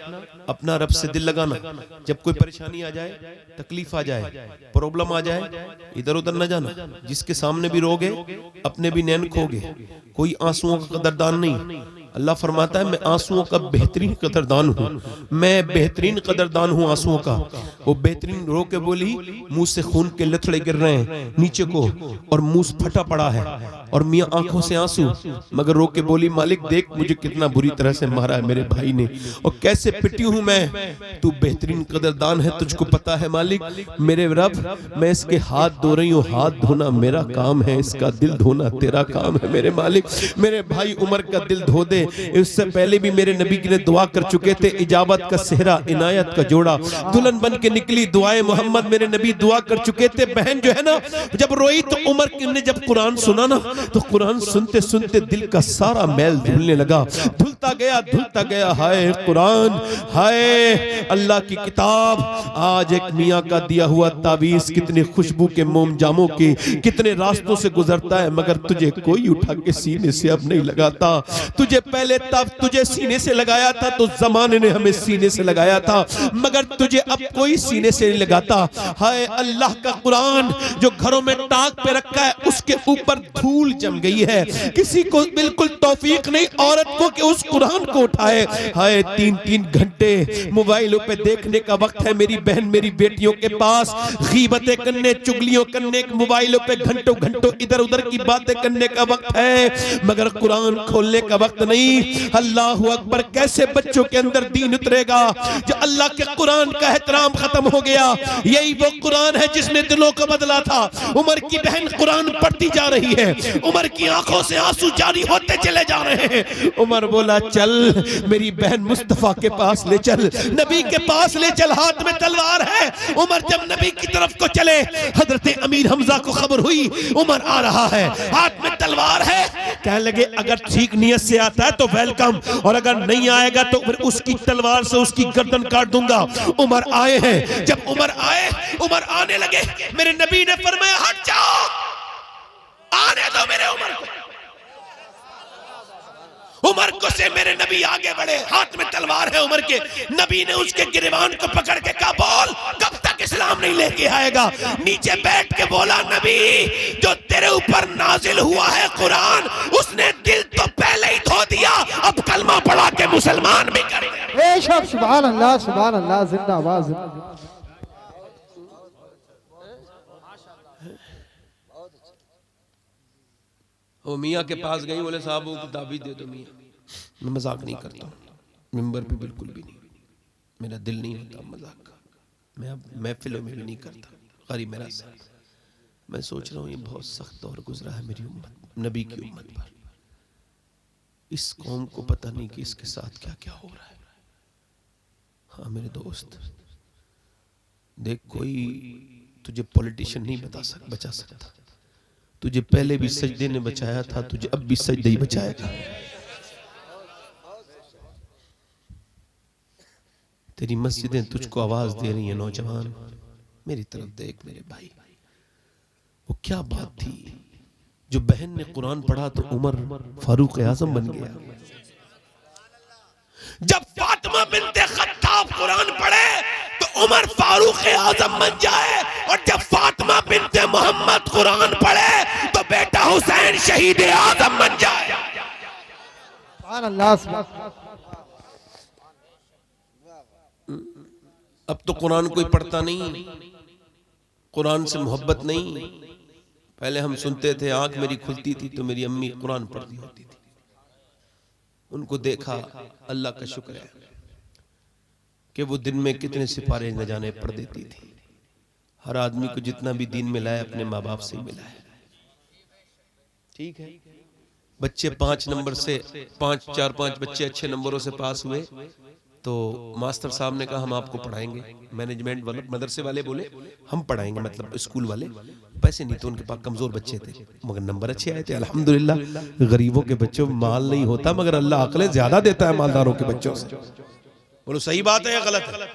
अपना रब से दिल लगाना। जब कोई परेशानी आ जाए, तकलीफ आ जाए, प्रॉब्लम आ जाए, इधर उधर न जाना। जिसके सामने भी रोगे अपने भी नैन खोगे। कोई आंसुओं का कदरदान नहीं। अल्लाह फरमाता है मैं आंसुओं का बेहतरीन कदरदान हूँ, मैं बेहतरीन कदरदान हूँ आंसुओं का। वो बेहतरीन रो के बोली, मुंह से खून के लथड़े गिर रहे हैं नीचे को और मुंह फटा पड़ा है और मियां आंखों से आंसू, मगर रो के बोली मालिक देख मुझे कितना बुरी तरह से मारा है मेरे भाई ने और कैसे पिटी हूं मैं। तू बेहतरीन कदरदान है, तुझको पता है मालिक मेरे रब, मैं इसके हाथ धो रही हूँ। हाथ धोना मेरा काम है, इसका दिल धोना तेरा काम है मेरे मालिक। मेरे भाई उमर का दिल धो दे। इससे पहले भी मेरे नबी ने दुआ कर चुके थे, इजाबत का सेहरा, इनायत का जोड़ा, दुल्हन बन के निकली दुआए मोहम्मद, मेरे नबी दुआ कर चुके थे। बहन जो है ना जब रोई तो उमर ने जब कुरान सुना ना तो कुरान सुनते सुनते दिल का सारा मैल धुलने लगा, धुलता गया। हाय कुरान, हाय अल्लाह की किताब। आज एक मियाँ का दिया हुआ तावीज कितने खुशबू के मोम जामों के कितने रास्तों से गुजरता है, मगर तुझे कोई उठा के सीने से अब नहीं लगाता। तुझे पहले तब तुझे सीने से लगाया था तो जमाने ने हमें सीने से लगाया था, मगर तुझे अब कोई सीने से नहीं लगाता। हाय अल्लाह का कुरान जो घरों में ताक पे रखा है उसके ऊपर धूल जम गई है, किसी को बिल्कुल तौफीक नहीं औरत को कि उस कुरान को उठाए। हाय 3-3 घंटे मोबाइलों पे देखने का वक्त है मेरी बहन मेरी बेटियों के पास, गीबतें करने चुगलियों करने मोबाइलों पे घंटों घंटों इधर उधर की बातें करने का वक्त है, मगर कुरान खोलने का वक्त नहीं। अल्लाह अकबर, कैसे बच्चों के अंदर दीन उतरेगा जो अल्लाह के कुरान का एहतराम खत्म हो गया। यही वो कुरान है जिसने दिलों को बदला था। उमर की बहन कुरान पढ़ती जा रही है, उमर की आंखों से आंसू जारी होते चले जा रहे हैं। उमर बोला चल मेरी बहन मुस्तफा के पास ले चल, नबी के पास ले चल, हाथ में तलवार है। उमर जब नबी की तरफ को चले, हजरत अमीर हमजा को खबर हुई उमर आ रहा है, हाथ में तलवार है। कहने लगे अगर ठीक नियत से आता है तो वेलकम, और अगर नहीं आएगा तो फिर उसकी तलवार से उसकी गर्दन काट दूंगा। उमर आए हैं, जब उमर आए, उमर आने लगे, मेरे नबी ने फरमाया हट जाओ, आने दो मेरे उमर को। उमर को से मेरे नबी आगे बढ़े, हाथ में तलवार है उमर के। नबी ने उसके गिरबान को पकड़ के कहा बोल कब तक इस्लाम नहीं लेके आएगा। नीचे बैठ के बोला नबी जो तेरे ऊपर नाजिल हुआ है कुरान, उसने दिल तो पहले ही धो दिया, अब कलमा पढ़ा के मुसलमान भी कर। बेशक सुभान अल्लाह जिंदाबाद जिंदाबाद। वो मियाँ के पास गई, बोले साहब वो किताबी दे दो मियाँ। मैं मजाक नहीं करता, मिंबर पे बिल्कुल भी नहीं, मेरा दिल नहीं होता मजाक का, मैं अब महफिलों में भी नहीं करता। गरीब मेरा साथ, मैं सोच रहा हूँ ये बहुत सख्त दौर गुजरा है मेरी उम्मत, नबी की उम्मत पर। इस कौम को पता नहीं कि इसके साथ क्या क्या हो रहा है। हाँ मेरे दोस्त देख, कोई तुझे पॉलिटिशियन नहीं बचा सकता। तुझे पहले भी सजदे ने बचाया था, तुझे अब भी सजदे ही बचाएगा। तेरी मस्जिदें तुझको आवाज दे रही हैं, नौजवान मेरी तरफ देख मेरे भाई। वो क्या बात थी जो बहन ने कुरान पढ़ा तो उमर फारूक आजम बन गया। जब फातिमा बिन्ते खत्ताब कुरान पढ़े तो उमर फारूक आजम बन जाए, और जब फातिमा बिन्ते मोहम्मद कुरान पढ़े तो बेटा हुसैन शहीद आजम बन जाए। सुभान अल्लाह। अब तो कुरान कोई पढ़ता नहीं, कुरान से मोहब्बत नहीं। पहले हम सुनते थे, आंख मेरी खुलती थी तो मेरी अम्मी कुरान पढ़ती होती थी, उनको देखा, अल्लाह का शुक्र है कि वो दिन में कितने सिपारे न जाने पढ़ देती थी। हर आदमी को जितना भी दीन मिला है अपने माँ बाप से मिला है। ठीक है, बच्चे 5 नंबर से 4-5 बच्चे अच्छे नंबरों से पास हुए तो मास्टर साहब ने कहा हम आपको पढ़ाएंगे। मैनेजमेंट वाले मदरसे वाले बोले हम पढ़ाएंगे, मतलब स्कूल वाले। पैसे नहीं तो उनके पास, कमजोर बच्चे थे, मगर नंबर अच्छे आए थे अल्हम्दुलिल्लाह। गरीबों के बच्चों में माल नहीं होता, मगर अल्लाह अकलें ज्यादा देता है मालदारों के बच्चों से। बोलो सही बात है या गलत है?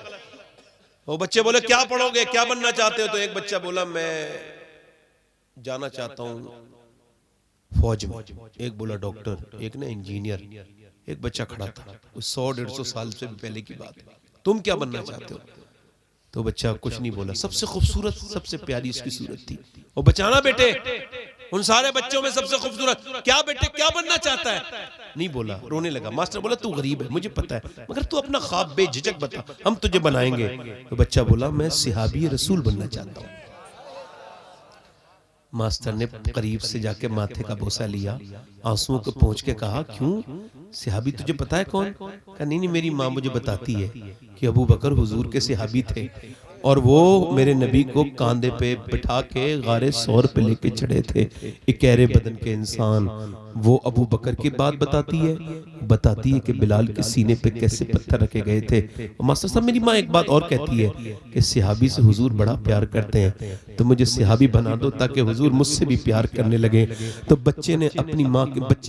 वो बच्चे बोले क्या पढ़ोगे, क्या बनना चाहते हो? तो एक बच्चा बोला मैं जाना चाहता हूँ फौज में, एक बोला डॉक्टर, एक ने इंजीनियर। एक बच्चा खड़ा था, 100-150 साल से भी पहले की बात है। तुम क्या बनना चाहते हो? तो बच्चा कुछ नहीं बोला। सबसे खूबसूरत सबसे प्यारी उसकी सूरत थी। वो बचाना बेटे, उन सारे बच्चों में सबसे खूबसूरत, क्या बेटे क्या बनना चाहता है? नहीं बोला, रोने लगा। मास्टर बोला तू गरीब है मुझे पता है, मगर तू अपना ख्वाब बेझिझक बता, हम तुझे बनाएंगे। तो बच्चा बोला मैं सिहाबी रसूल बनना चाहता हूँ। मास्टर ने करीब से जाके माथे का बोसा लिया, आंसुओं को पोंछ के कहा क्यों सिहाबी तुझे पता है कौन? कहा नहीं मेरी माँ मुझे बताती है कि अबू बकर हुजूर के सिहाबी थे, और वो मेरे नबी को कांधे पे बिठा के गारे सौर पे लेके चढ़े थे। इकहरे बदन के इंसान, वो अबू बकर की बात बताती है कि बिलाल के सीने पे कैसे पत्थर रखे गए थे। और मास्टर साहब मेरी माँ एक बात और कहती है कि सिहाबी से हुजूर बड़ा प्यार करते हैं, तो मुझे सिहाबी बना दो ताकि हुजूर मुझसे भी प्यार करने लगे। तो बच्चे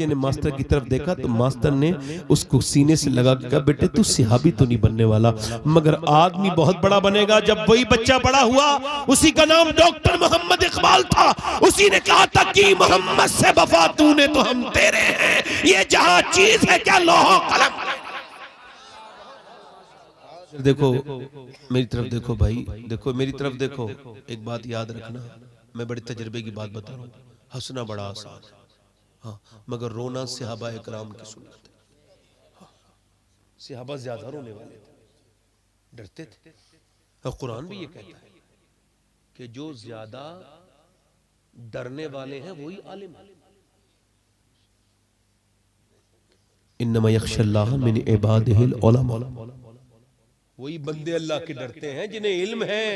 ने मास्टर की तरफ देखा तो मास्टर ने उसको सीने से लगा के कहा बेटे तू सिहाबी तो नहीं बनने वाला, मगर आदमी बहुत बड़ा बनेगा। जब वही बच्चा बड़ा हुआ, उसी का नाम डॉक्टर मोहम्मद इकबाल था, उसी ने कहा था कि मोहम्मद से वफा तूने तो हम तेरे हैं, ये जहां चीज है क्या लोहो कलम। देखो मेरी तरफ देखो भाई, देखो मेरी तरफ देखो। एक बात याद रखना, मैं बड़े तजर्बे की बात बता रहा हूँ, हंसना बड़ा आसान है, हाँ, मगर रोना सहाबा इकराम की सुन्नत है। हाँ, सहाबा ज्यादा रोने वाले थे, डरते थे। और कुरान भी ये कहता है कि जो ज्यादा डरने वाले हैं वही आलिम है। इन्नमा यख्शल्लाह मिन इबादिहिल उलमा, वही बंदे अल्लाह के डरते हैं जिन्हें इल्म है।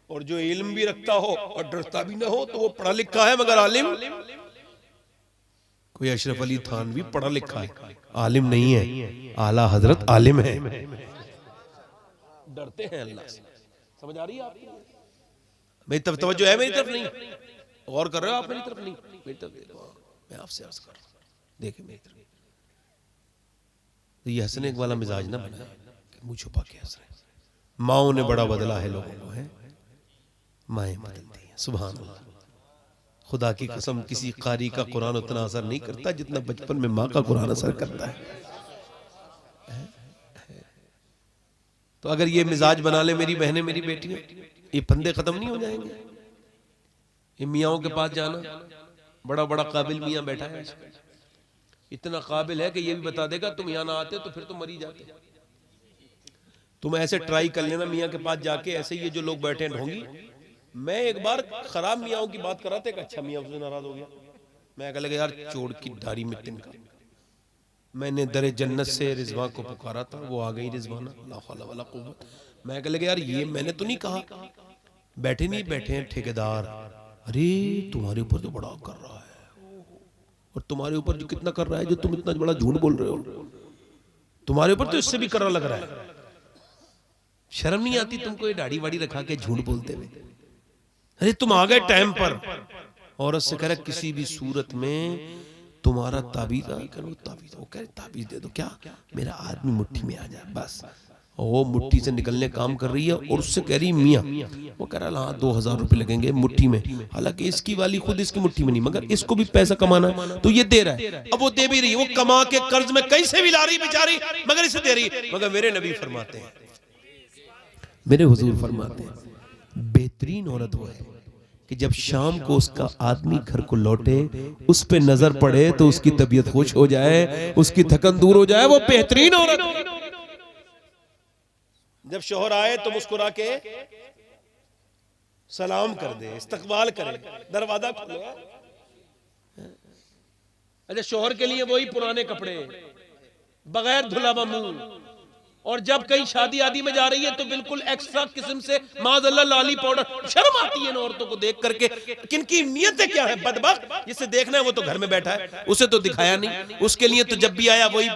और जो इल्म भी रखता हो और डरता भी ना हो तो वो पढ़ा लिखा है मगर आलिम। कोई अशरफ अली थानवी पढ़ा लिखा है, आलिम नहीं है, आला हजरत आलिम है। डरते हैं अल्लाह से। समझ आ रही है आपको? मेरी तरफ तवज्जो है, मेरी तरफ नहीं? गौर कर रहे हो आप मेरी तरफ? नहीं, मेरी तरफ देखो, मैं आपसे अर्ज कर रहा हूं, देखिए मेरी तरफ। तो ये हंसने वाला मिजाज ना बनाए कि मुंह छुपा के हंस रहे। माओ ने बड़ा बदला है लोगों को, है माएं बदलती हैं। सुभान अल्लाह, खुदा की कसम किसी कारी का कुरान उतना असर नहीं करता जितना बचपन में माँ का कुरान असर करता है। तो अगर ये मिजाज बना ले मेरी बहनें, मेरी बेटियां, ये फंदे खत्म नहीं हो जाएंगे। ये मियाओं के पास जाना, बड़ा बड़ा काबिल मियाँ बैठा है, इतना काबिल है कि ये भी बता देगा तुम यहाँ ना आते तो फिर तो मरी जाते। तुम ऐसे ट्राई कर लेना मियाँ के पास जाके, ऐसे ये जो लोग बैठे हैं ढोंगी। मैं एक बार खराब मियाओं की बात कर रहा था, अच्छा मियाँ उससे नाराज हो गया। मैं कह लगा यार चोड़ की दाढ़ी में तिनका। मैंने दरे जन्नत से रिजवान को पुकारा था, वो आ गई रिजवाना, ला हौला वला कुव्वत। मैं कह लगा यार ये मैंने तो नहीं कहा। बैठे नहीं बैठे हैं ठेकेदार, अरे तुम्हारे ऊपर तो बड़ा कर रहा है, और तुम्हारे ऊपर जो कितना कर रहा है, जो तुम इतना बड़ा झूठ बोल रहे हो, तुम्हारे ऊपर तो इससे भी कर रहा लग रहा है। शर्म नहीं आती तुमको ये दाढ़ी वाड़ी रखा के झूठ बोलते हुए? अरे तुम आ गए टाइम पर। औरत से कह रहा किसी भी सूरत में तुम्हारा ताबीज करो, ताबीज। वो कह रहे ताबीज दे दो, क्या? मेरा आदमी मुट्ठी में आ जाए बस। वो मुट्ठी से निकलने काम कर रही है और उससे कह रही मियाँ। वो कह रहा हाँ 2000 रुपए लगेंगे मुट्ठी में। हालांकि इसकी वाली खुद इसकी मुट्ठी में नहीं, मगर इसको भी पैसा कमाना है तो ये दे रहा है। अब वो दे भी रही, वो कमा के कर्ज में कैसे भी ला रही बेचारी, मगर इसे दे रही। मगर मेरे नबी फरमाते हैं, मेरे हुजूर फरमाते हैं, बेहतरीन औरत वो है कि जब शाम को उसका आदमी घर को लौटे, उस पे नजर पड़े तो उसकी तबीयत खुश हो जाए, उसकी थकन दूर हो जाए। वो बेहतरीन औरत। जब शोहर आए तो मुस्कुरा के सलाम कर दे, इस्तकबाल करे, दरवाजा खोले। अच्छा, शोहर के लिए वही पुराने कपड़े, बगैर धुला मुंह। और जब कहीं शादी आदि में जा रही है तो बिल्कुल एक्स्ट्रा किस्म से माज़अल्लाह लाली पाउडर। शर्म आती है इन औरतों को देख करके। किनकी नीयतें क्या है? बदबख्त, जिसे देखना है वो तो घर में बैठा है, उसे तो दिखाया नहीं। उसके लिए तो जब भी आया वही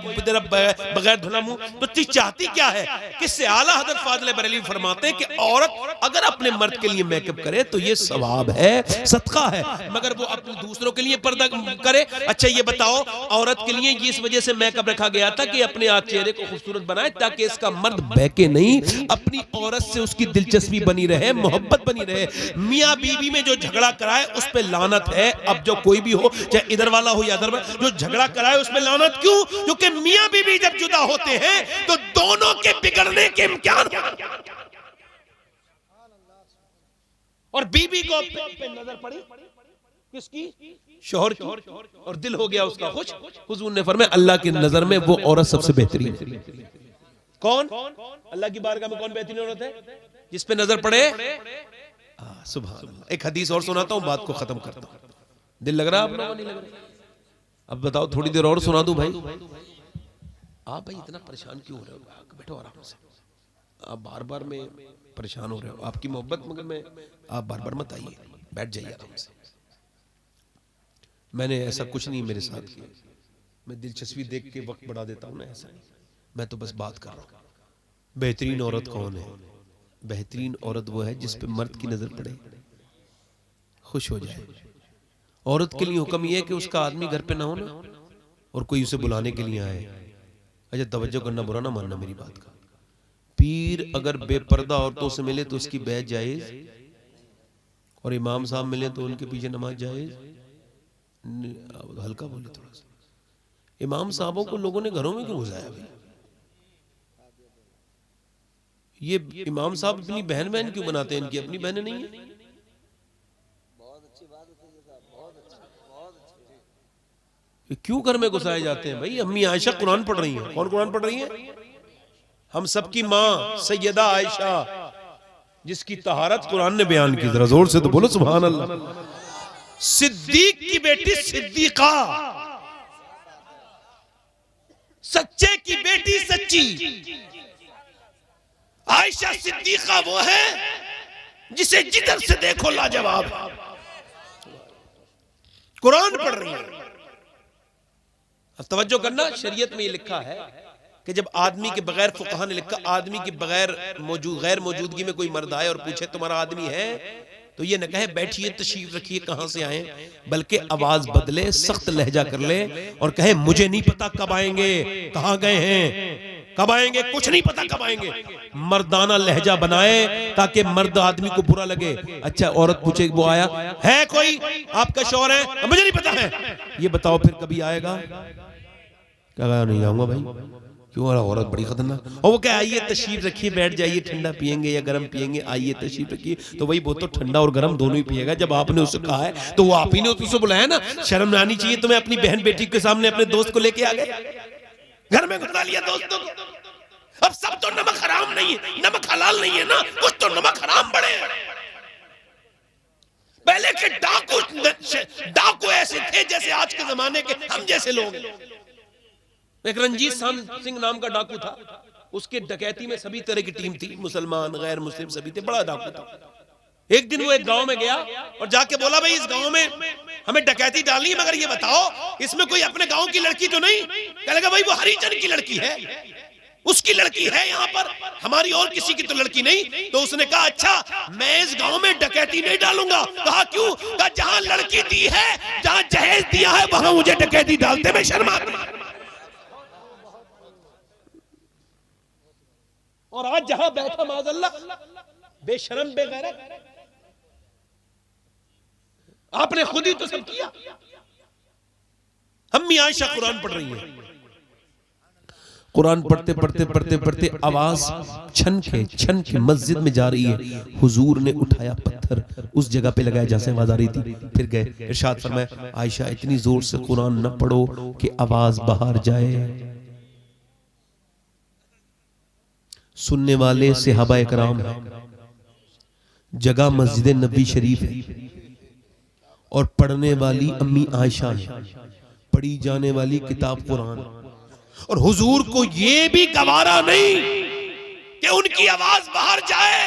बगैर धुला मुंह। तो चीज चाहती क्या है? किससे? आला हज़रत फाज़िल बरेलवी फरमाते हैं कि औरत अगर अपने मर्द के लिए मेकअप करे तो ये सवाब है, सदका है, मगर वो अपने दूसरों के लिए पर्दा करे। अच्छा ये बताओ, औरत के लिए इस वजह से मेकअप रखा गया था कि अपने आप चेहरे को खूबसूरत बनाए, ताकि इसका मर्द बहके नहीं, अपनी औरत से उसकी दिलचस्पी बनी रहे, मोहब्बत बनी रहे। मियां बीवी में जो झगड़ा कराए उस पे लानत है। अब जो कोई भी हो, चाहे इधर वाला हो या इधर वाला, जो झगड़ा कराए उस पे लानत। क्यों? क्योंकि मियां बीवी जब जुदा होते हैं तो दोनों के बिगड़ने के इम्कान। और बीवी को पे नजर पड़ी किसकी? शोहर की, और दिल हो गया उसका खुश। हुजूर ने फरमाया अल्लाह की नजर में वो औरत सबसे बेहतरीन है। कौन? अल्लाह की बारगाह में कौन बेहतरीन औरत है? जिस पे नजर पड़े। सुभान अल्लाह। एक हदीस और सुनाता हूं, बात को खत्म करता हूं। दिल लग रहा है आप लोगों को? नहीं लग रहा? अब बताओ, थोड़ी देर और सुना दूं भाई? आप भाई इतना परेशान क्यों हो रहे हो? बैठो आराम से। आप बार बार में परेशान हो रहे हो, आपकी मोहब्बत मगर में आप बार बार मत आइए, बैठ जाइए आराम से। मैंने ऐसा कुछ नहीं मेरे साथ किया, मैं दिलचस्पी देख के वक्त बढ़ा देता हूं ना, ऐसा नहीं। मैं तो बस बात कर रहा हूं। बेहतरीन औरत कौन है? बेहतरीन औरत वो है जिस पे मर्द की नजर पड़े, खुश हो जाए। औरत के लिए हुक्म यह है कि उसका आदमी घर पे ना हो ना, और कोई उसे बुलाने के लिए आए। अच्छा तवज्जो करना, बुरा ना मानना मेरी बात का। पीर अगर बेपर्दा औरतों से मिले तो उसकी बैत जायज, और इमाम साहब मिले तो उनके पीछे नमाज जायज। हल्का बोले थोड़ा सा। इमाम साहबों को लोगों ने घरों में क्यों घुसाया भाई? ये इमाम साहब अपनी बहन बहन क्यों बनाते हैं? इनकी अपनी बहनें नहीं है? ये क्यों घर में घुसाए जाते हैं भाई? अम्मी आयशा कुरान पढ़ रही हैं। कौन कुरान पढ़ रही है? हम सबकी माँ सैयदा आयशा, जिसकी तहारत कुरान ने बयान की। जरा जोर से तो बोलो सुभान अल्लाह। सिद्दीक की बेटी सिद्दीका, सच्चे की बेटी सच्ची। आयशा सिद्दीका वो है जिसे जिधर से देखो लाजवाब, कुरान पढ़ रही है। अब तवज्जो करना, शरीयत में ये लिखा है कि जब आदमी के बगैर, फुकहा ने लिखा, आदमी के बगैर गैर मौजूदगी में कोई मर्द आए और पूछे तुम्हारा आदमी है, तो ये न कहे बैठिए तशरीफ रखिए कहां से आए, बल्कि आवाज बदले, सख्त लहजा कर ले और कहे मुझे नहीं पता कब आएंगे, कहां गए हैं, कब आएंगे, कुछ नहीं पता कब आएंगे। मर्दाना लहजा बनाए ताकि मर्द आदमी को बुरा लगे। अच्छा, औरत पूछे वो आया है कोई, आपका शौहर है, मुझे नहीं पता है, ये बताओ फिर कभी आएगा? क्या नहीं आऊंगा भाई, क्यों? औरत बड़ी खतरनाक। और वो क्या, आइए तशरीफ रखिए, बैठ जाइए, ठंडा पियेंगे या गर्म पियेंगे, आइए तशरीफ रखिए। तो वही वो तो ठंडा और गर्म दोनों ही पिएगा। जब आपने उससे कहा है तो वो आप ही ने उसको बुलाया ना। शर्म आनी चाहिए तुम्हें, अपनी बहन बेटी के सामने अपने दोस्त को लेके आ गए, घर में घुसा लिया दोस्तों को। अब सब तो नमक हराम नहीं है, नमक हलाल नहीं है ना, कुछ तो नमक हराम बड़े हैं। पहले के डाकू ऐसे थे जैसे आज के जमाने के हम जैसे लोग। एक रंजीत सिंह नाम का डाकू था, उसके डकैती में सभी तरह की टीम थी, मुसलमान गैर मुस्लिम सभी थे, बड़ा डाकू था। एक दिन वो एक गांव में गया और जाके बोला भाई इस गांव में हमें डकैती डालनी है, मगर ये बताओ इसमें कोई अपने गांव की लड़की तो नहीं? कहने लगा भाई वो हरिजन की लड़की है, उसकी लड़की है यहाँ पर, हमारी और किसी की तो लड़की नहीं। तो उसने कहा अच्छा मैं इस गांव में डकैती नहीं डालूंगा। कहा क्यों? कहा जहां लड़की दी है, जहां जहेज दिया है, वहां मुझे डकैती डालते में शर्म आती है। और आज जहां बैठा माज़अल्लाह बेशरम बेगैरत, आपने खुद ही तो सब किया। अम्मी आयशा कुरान पढ़ रही है, कुरान पढ़ते पढ़ते पढ़ते पढ़ते आवाज छन के मस्जिद में जा रही है। हुजूर ने उठाया पत्थर, उस जगह पे लगाया जहां से आवाज आ रही थी, फिर गए, इरशाद फरमाया आयशा इतनी जोर से कुरान न पढ़ो कि आवाज बाहर जाए। सुनने वाले सहाबा इकराम है, जगह मस्जिद नबी शरीफ है, और पढ़ने वाली अम्मी आयशा है, पढ़ी जाने वाली किताब कुरान। और हुजूर को ये भी गवारा नहीं कि उनकी आवाज बाहर जाए।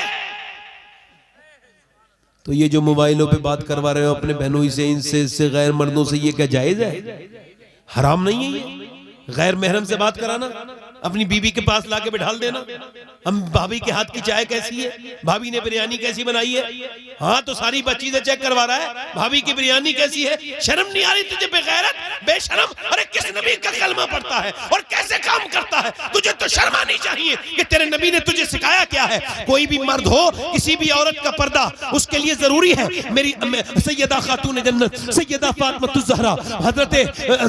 तो ये जो मोबाइलों पे बात करवा रहे हो अपने बहनों से, इनसे, इससे, गैर मर्दों से, ये क्या जायज है? हराम नहीं है ये? गैर महरम से बात कराना, अपनी बीवी के पास लाके बिठाल देना, हम भाभी के हाथ की चाय कैसी है, भाभी ने बिरयानी कैसी बनाई है, हाँ तो सारी चीजें चेक करवा रहा है, भाभी की बिरयानी कैसी है। शर्म नहीं आ रही तुझे बेगैरत, बेशरम? अरे किस नबी का कलमा पढ़ता है और कैसे काम करता है, तुझे तो शर्म आनी चाहिए कि तेरे नबी ने तुझे सिखाया क्या है। कोई भी मर्द हो, किसी भी औरत का पर्दा उसके लिए जरूरी है। मेरी सैयदा खातून जन्नत सैयदा फातिमा ज़हरा हजरत,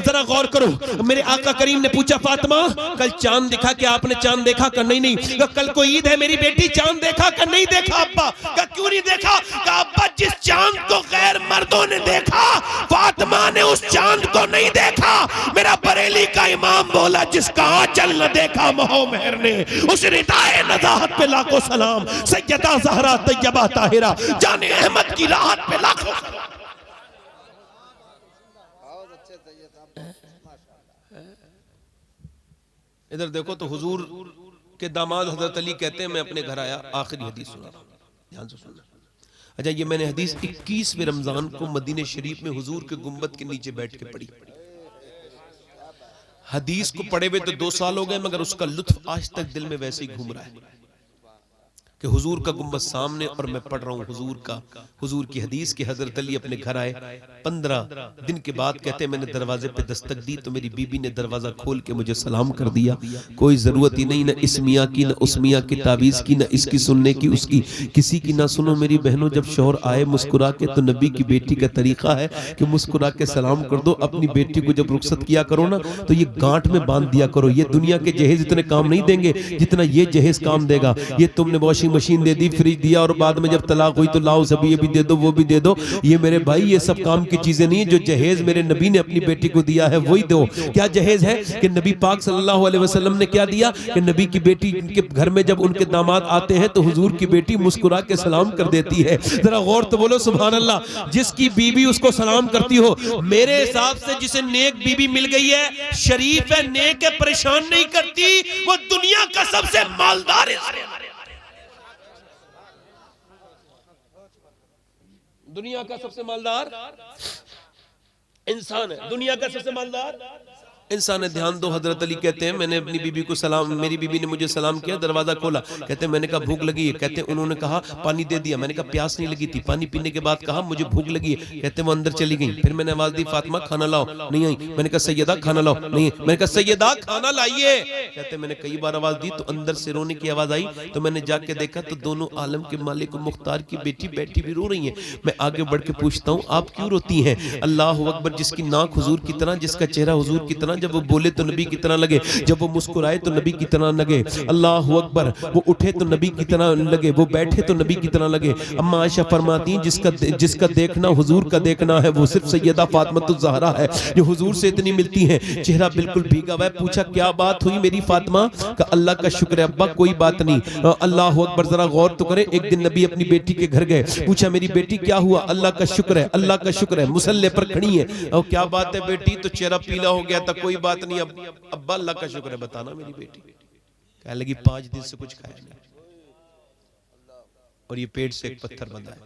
जरा गौर करो, मेरे आका करीम ने पूछा फातिमा कल चांद दिखा क्या? आपने चांद देखा? कर नहीं कल को ईद है मेरी बेटी, चांद देखा? कर नहीं देखा। अब्बा का क्यों नहीं देखा? का अब्बा जिस चांद को गैर मर्दों ने देखा, फातिमा ने उस चांद को नहीं देखा। मेरा बरेली का इमाम बोला जिसका आंचल न देखा महो मेहर ने, उस रिदाए नज़ाहत पे लाखों सलाम। सैयदा ज़हरा तैयबा ताहिरा जाने अहमद की राहत पे लाखों सलाम। इधर देखो तो हुजूर के दामाद हजरत अली कहते हैं मैं अपने घर आया, आखिरी हदीस सुना, ध्यान से सुनना। अच्छा ये मैंने हदीस 21वें रमजान को मदीने शरीफ में हुजूर के गुंबद के नीचे बैठ के पढ़ी। हदीस को पढ़े हुए तो 2 साल हो गए, मगर उसका लुत्फ आज तक दिल में वैसे ही घूम रहा है। कि हुजूर का गुंबद सामने और मैं पढ़ रहा हूँ हुजूर की हदीस के हजरत अली अपने घर आए। 15 दिन के बाद कहते हैं मैंने दरवाजे पे दस्तक दी तो मेरी बीबी ने दरवाजा खोल के मुझे सलाम कर दिया। कोई जरूरत ही नहीं, न इस मियाँ की, न उस मियाँ की तावीज़ की, न इसकी सुनने की, उसकी किसी की ना सुनो। मेरी बहनों, जब शौहर आए मुस्कुरा के, तो नबी की बेटी का तरीका है कि मुस्कुरा के सलाम कर दो। अपनी बेटी को जब रुखसत किया करो ना तो ये गांठ में बांध दिया करो। ये दुनिया के जहेज इतने काम नहीं देंगे जितना ये जहेज काम देगा। ये तुमने वॉशिंग मशीन दे दी, फ्रिज दिया, और बाद में जब तलाक हुई तो लाओ सभी ये भी दे दो, वो भी दे दो। ये मेरे भाई ये सब काम की चीजें नहीं है। जो जहेज मेरे नबी ने अपनी बेटी को दिया है वही दो। क्या जहेज है कि नबी पाक सल्लल्लाहु अलैहि वसल्लम ने क्या दिया कि नबी की बेटी के घर में जब उनके दामाद आते हैं तो हुजूर की बेटी मुस्कुरा के सलाम कर देती है। जरा गौर तो बोलो सुभान अल्लाह। जिसकी बीबी उसको सलाम करती हो, मेरे हिसाब से जिसे नेक बीबी मिल गई है, शरीफ है, नेक है, परेशान नहीं करती, वो दुनिया का सबसे मालदार है। दुनिया का सबसे मालदार इंसान है, दुनिया का सबसे मालदार इंसान है। ध्यान दो, हजरत अली कहते हैं मैंने अपनी बीबी को सलाम, मेरी बीबी ने मुझे सलाम किया, दरवाजा खोला, कहते हैं मैंने कहा भूख लगी है, कहते हैं उन्होंने कहा पानी दे दिया, मैंने कहा प्यास नहीं लगी थी, पानी पीने के बाद कहा मुझे भूख लगी है, कहते वो अंदर चली गई। फिर मैंने आवाज दी फातिमा खाना लाओ, नहीं आई। मैंने कहा सैयदा खाना लाओ, नहीं। मैंने कहा सैयदा खाना लाइए, कहते मैंने कई बार आवाज दी तो अंदर से रोने की आवाज आई। तो मैंने जाके देखा तो दोनों आलम के मालिक मुख्तार की बेटी बैठी भी रो रही है। मैं आगे बढ़ के पूछता हूँ आप क्यों रोती हैं? अल्लाह अकबर। जिसकी नाक हुजूर की तरह, जिसका चेहरा हुजूर की तरह, जब वो बोले तो नबी की तरह लगे, जब वो मुस्कुराए तो नबी की तरह लगे। अल्लाह अकबर। वो उठे तो नबी की तरह लगे, वो बैठे तो नबी की तरह लगे। अम्मा आयशा फरमाती हैं जिसका देखना हुजूर का देखना है वो सिर्फ सैयदा फातिमा ज़हरा है जो हुजूर से इतनी मिलती हैं। चेहरा बिल्कुल भीगा हुआ है। पूछा क्या बात हुई मेरी फातिमा? का अल्लाह का शुक्र है अब्बा, कोई बात नहीं। अल्लाह अकबर। जरा गौर तो करें, एक दिन नबी अपनी बेटी के घर गए, पूछा मेरी बेटी क्या हुआ? अल्लाह का शुक्र है, अल्लाह का शुक्र है। मुसल्ले पर खड़ी है। और क्या बात है बेटी? तो चेहरा पीला हो गया था। कोई बात नहीं अब्बा, अल्लाह का शुक्र है, बताना मेरी बेटी। कहने लगी 5 दिन से कुछ खाया नहीं और ये पेट से एक पत्थर बंधा है।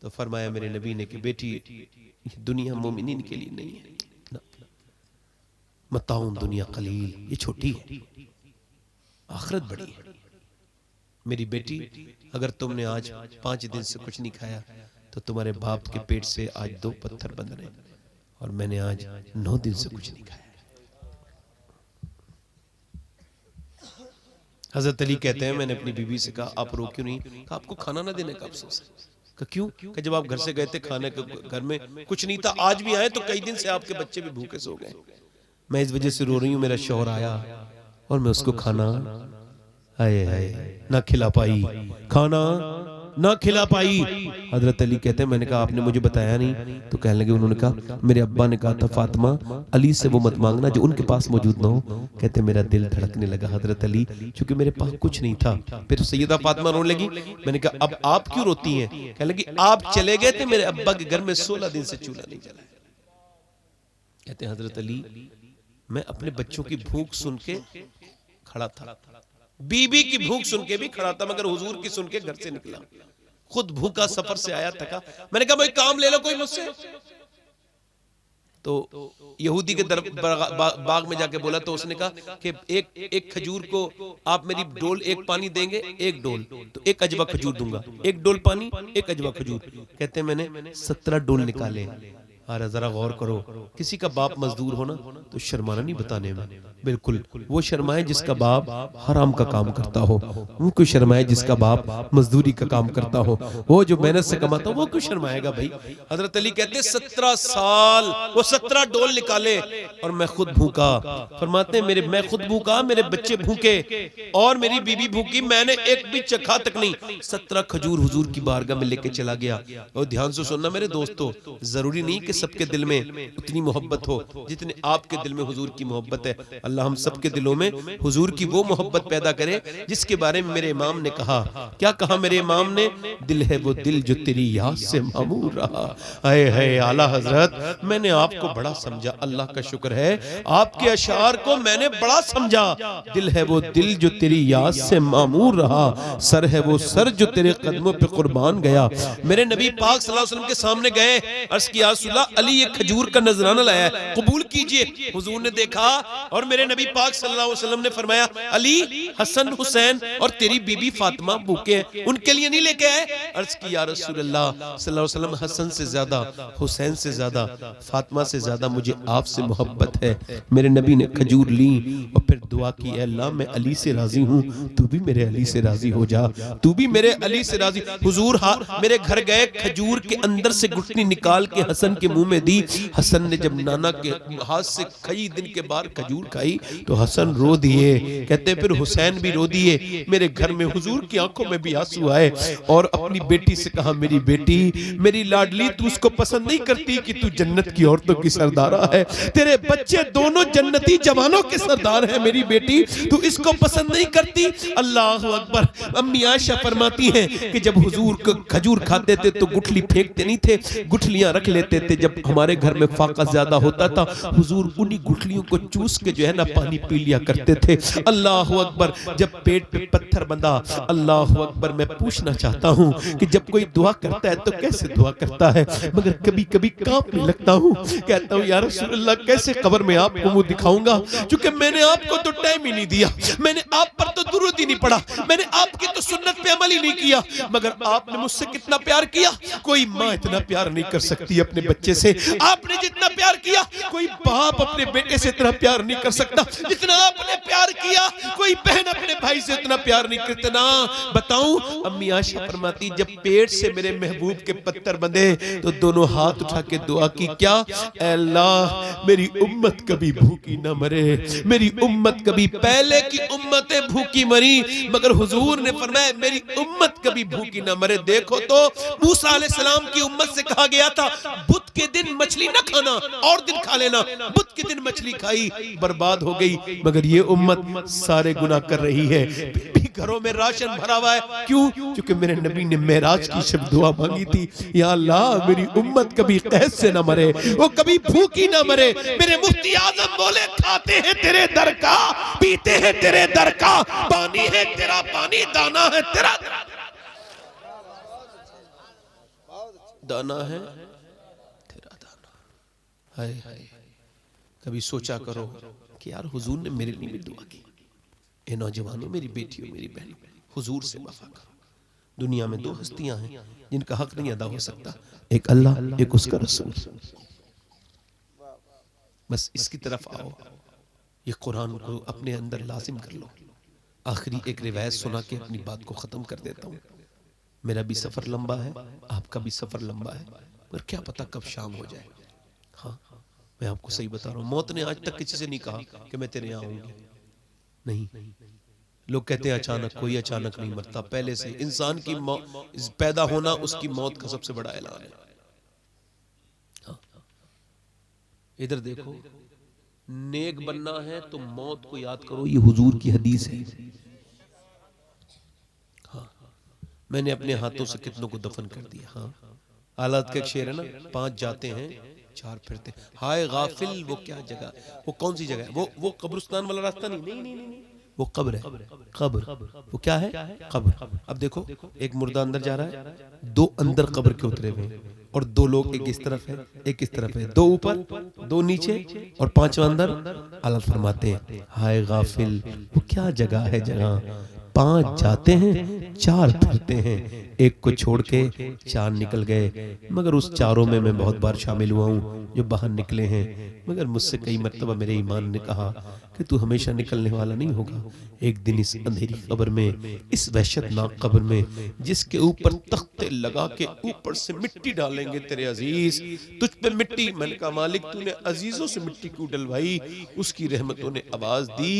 तो फरमाया मेरे नबी ने कि बेटी दुनिया मोमिनीन के लिए नहीं है, मताउन दुनिया कलील, ये छोटी है, आखिरत बड़ी है। मेरी बेटी अगर तुमने आज 5 दिन से कुछ नहीं खाया तो तुम्हारे बाप के पेट से आज 2 पत्थर बंध रहे और मैंने आज 9 दिन से कुछ नहीं खाया। हजरत अली कहते हैं मैंने अपनी बीवी से कहा आप रो क्यों नहीं? कहा आपको खाना ना देने का अफसोस है। कहा क्यों? कि जब आप घर से गए थे खाने के घर में कुछ नहीं था, आज भी आए तो कई दिन से आपके बच्चे भी भूखे सो गए, मैं इस वजह से रो रही हूँ। मेरा शौहर आया और मैं उसको खाना ना खिला पाई, खाना ना खिला पाई। हजरत अली कहते हैं मैंने कहा आपने मुझे बताया नहीं? तो कहने लगे उन्होंने कहा मेरे अब्बा ने कहा था फातिमा अली से वो मत मांगना जो उनके पास मौजूद ना हो। कहते मेरा दिल धड़कने लगा हजरत अली, क्योंकि मेरे पास कुछ नहीं था। फिर सैयदा फातिमा रोने लगी। मैंने कहा अब आप क्यों रोती हैं? कहने लगी आप चले गए थे, मेरे अब्बा के घर में 16 दिन से चूल्हा नहीं जला। कहते हैं हजरत अली मैं अपने बच्चों की भूख सुन के खड़ा था, बीबी की भूख सुन के भी खड़ा था, मगर हुजूर की सुन के घर से निकला। खुद भूखा सफर से आया थका। मैंने कहा भाई काम ले लो कोई मुझसे। तो यहूदी के बाग में जाके बोला तो उसने कहा कि एक खजूर को आप मेरी डोल एक पानी देंगे, एक डोल तो एक अजवा खजूर दूंगा, एक डोल पानी एक अजवा खजूर। कहते मैंने 17 डोल निकाले। अरे जरा गौर करो, किसी का बाप मजदूर हो ना तो शर्माना नहीं बताने में। बिल्कुल वो शर्माए जिसका बाप हराम का काम करता हो, उनको शर्माए जिसका बाप मजदूरी का काम करता हो। वो जो मेहनत से कमाता हो वो क्यों शर्माएगा भाई? हजरत अली कहते 17 साल वो 17 डोल निकाले और मैं खुद भूखा। फरमाते मेरे मैं खुद भूखा, मेरे बच्चे भूखे और मेरी बीबी भूखी, मैंने एक भी चखा तक नहीं। 17 खजूर हुजूर की बारगाह में लेके चला गया। और ध्यान से सुनना मेरे दोस्तों, जरूरी नहीं कि सबके दिल में उतनी मोहब्बत हो जितने आपके दिल में हुजूर की मोहब्बत है। अल्लाह हम सबके दिलों में हुजूर की वो मोहब्बत पैदा करे जिसके बारे में मेरे इमाम ने कहा। क्या कहा मेरे इमाम ने? दिल है वो दिल जो तेरी याद से मामूर रहा। हाय हाय आला हजरत, मैंने आपको बड़ा समझा, अल्लाह का शुक्र है आपके अशार को मैंने बड़ा समझा। दिल है वो दिल जो तेरी याद से मामूर रहा, सर है वो सर जो तेरे कदमों पे कुर्बान गया। मेरे नबी पाक सल्लल्लाहु अलैहि वसल्लम के सामने गए, अर्ज किया रसूलल्लाह अली ये खजूर का नजराना लाया है, कबूल कीजिए। हुजूर ने देखा और मेरे नबी पाक सल्लल्लाहु अलैहि वसल्लम ने फरमाया, अली, हसन, हुसैन और तेरी बीबी फातिमा भूखे हैं, उनके लिए नहीं लेके आए? अर्ज की, या रसूल अल्लाह सल्लल्लाहु अलैहि वसल्लम, हसन से ज्यादा, हुसैन से ज्यादा, फातिमा से ज्यादा मुझे आपसे मोहब्बत है। मेरे नबी ने खजूर ली और फिर दुआ की, अल्लाह मैं अली से राजी हूँ, तू भी मेरे अली से राजी हो जा, तू भी मेरे अली से राजी। हुजूर मेरे घर गए, खजूर के अंदर से गुठली निकाल के हसन के मुंह में दी। हसन ने जब नाना के हाथ से कई दिन के बाद खजूर खाई तो हसन रो दिए। कहते फिर हुसैन भी रो दिए। मेरे घर में हुजूर की आंखों में भी आंसू आए और अपनी बेटी से कहा, मेरी बेटी, मेरी लाडली, तू उसको पसंद नहीं करती कि तू जन्नत की औरतों की सरदारा है, तेरे बच्चे दोनों जन्नती जवानों के सरदार हैं, मेरी बेटी तू इसको पसंद नहीं करती। अल्लाह अकबर। अम्मी आयशा फरमाती हैं कि जब हुजूर को खजूर खाते थे तो गुठली फेंकते नहीं थे, गुठलियां रख लेते थे। जब हमारे घर में फाका ज्यादा होता था, हुजूर उन्हीं गुठलियों को चूस के जो है ना पानी पी लिया करते थे। अल्लाह अकबर। जब पेट पे पत्थर बंधा, अल्लाह अकबर, मैं पूछना चाहता हूँ कि जब कोई दुआ करता है तो कैसे दुआ करता है? मगर कभी कभी कांपने लगता हूँ, कहता हूँ, या रसूल अल्लाह, कैसे कब्र में आपको मुंह दिखाऊंगा, क्योंकि मैंने आपको तो टाइम ही नहीं दिया, मैंने आप पर तो दुरूद ही नहीं पढ़ा, मैंने आपकी तो सुन्नत पे अमल ही नहीं किया। मगर आपने मुझसे कितना प्यार किया, कोई माँ इतना प्यार नहीं कर सकती अपने बच्चे से। आपने जितना प्यार किया, कोई बाप अपने बेटे से इतना प्यार नहीं कर सकता जितना आपने प्यार किया। कोई बहन अपने भाई से इतना प्यार नहीं करती। ना बताऊं, अम्मी आयशा फरमाती, जब पेट से मेरे महबूब के पत्थर बंधे तो दोनों हाथ उठा के दुआ की, क्या, अल्लाह मेरी उम्मत कभी भूखी ना मरे, मेरी उम्मत कभी, पहले की उम्मतें भूखी मरी मगर हुजूर ने फरमाया मेरी उम्मत कभी भूखी ना मरे। देखो तो मूसा अलैहिस्सलाम की उम्मत से कहा गया था, बुध के दिन मछली न खाना, और दिन खा लेना। बुध के दिन मछली खाई, बर्बाद हो गई। मगर ये उम्मत सारे गुनाह कर रही है, घरों में राशन भरा हुआ है। क्यों? क्योंकि मेरे नबी ने मेराज की शब दुआ मांगी थी, या अल्लाह मेरी उम्मत कभी कैद से ना मरे, वो कभी भूखी ना मरे। मेरे मुफ्ती आजम बोले, खाते हैं तेरे दर का, पीते हैं तेरे दर का, पानी है तेरा पानी, दाना है तेरा दाना है तेरा दाना। हाय हाय, कभी सोचा करो कि यार हुजूर ने मेरे लिए भी दुआ की। ए नौजवानों, मेरी बेटियों, मेरी बहनों, हुजूर से वफा करो। दुनिया में दो हस्तियां हैं जिनका हक नहीं अदा हो सकता, एक अल्लाह, एक उसका रसूल। बस इसकी तरफ आओ, ये कुरान को अपने अंदर लाजिम कर लो। आखिरी एक रिवायत सुना के अपनी बात को खत्म कर देता हूँ। मेरा भी सफर लंबा है, आपका भी सफर लंबा है, पर क्या पता कब शाम हो जाए। हाँ, मैं आपको सही बता रहा हूँ, मौत ने आज तक किसी से नहीं कहा कि मैं तेरे यहाँ आऊंगी। नहीं, लोग कहते हैं अचानक, कोई अचानक नहीं मरता, पहले से इंसान की पैदा होना उसकी मौत का सबसे बड़ा ऐलान है। हाँ। इधर देखो, नेक बनना है तो मौत को याद करो, ये हुजूर की हदीस है। हाँ, मैंने अपने हाथों से कितनों को दफन कर दिया। हाँ, हालात का एक शेर है ना, 5 जाते हैं 4 फिरते। हाय गाफिल, वो क्या जगह, वो कौन सी जगह है? वो कब्रिस्तान वाला रास्ता नहीं, नहीं, नहीं, नहीं, वो कब्र है। कब्र, वो क्या है? कब्र। अब देखो, एक मुर्दा अंदर जा रहा है, 2 अंदर कब्र के उतरे हुए हैं, और 2 लोग, एक इस तरफ है एक इस तरफ है, 2 ऊपर 2 नीचे और 5वां अंदर। अल्लाह फरमाते हैं, हाय गाफिल, वो क्या जगह है जगह 5 जाते हैं 4 फिरते हैं, एक को छोड़ के 4 निकल गए। मगर उस 4 में मैं बहुत बार शामिल हुआ हूँ जो बाहर निकले हैं। मगर मुझसे कई मर्तबा मेरे ईमान ने कहा कि तू हमेशा निकलने वाला नहीं होगा। एक दिन इस अंधेरी कब्र में, इस वहशतनाक कब्र में, जिसके ऊपर तख्ते लगा के ऊपर से मिट्टी डालेंगे तेरे अजीज, तुझ पे मिट्टी। मैंने कहा मालिक तूने अजीजों से मिट्टी क्यों डलवाई? उसकी रहमतों ने आवाज दी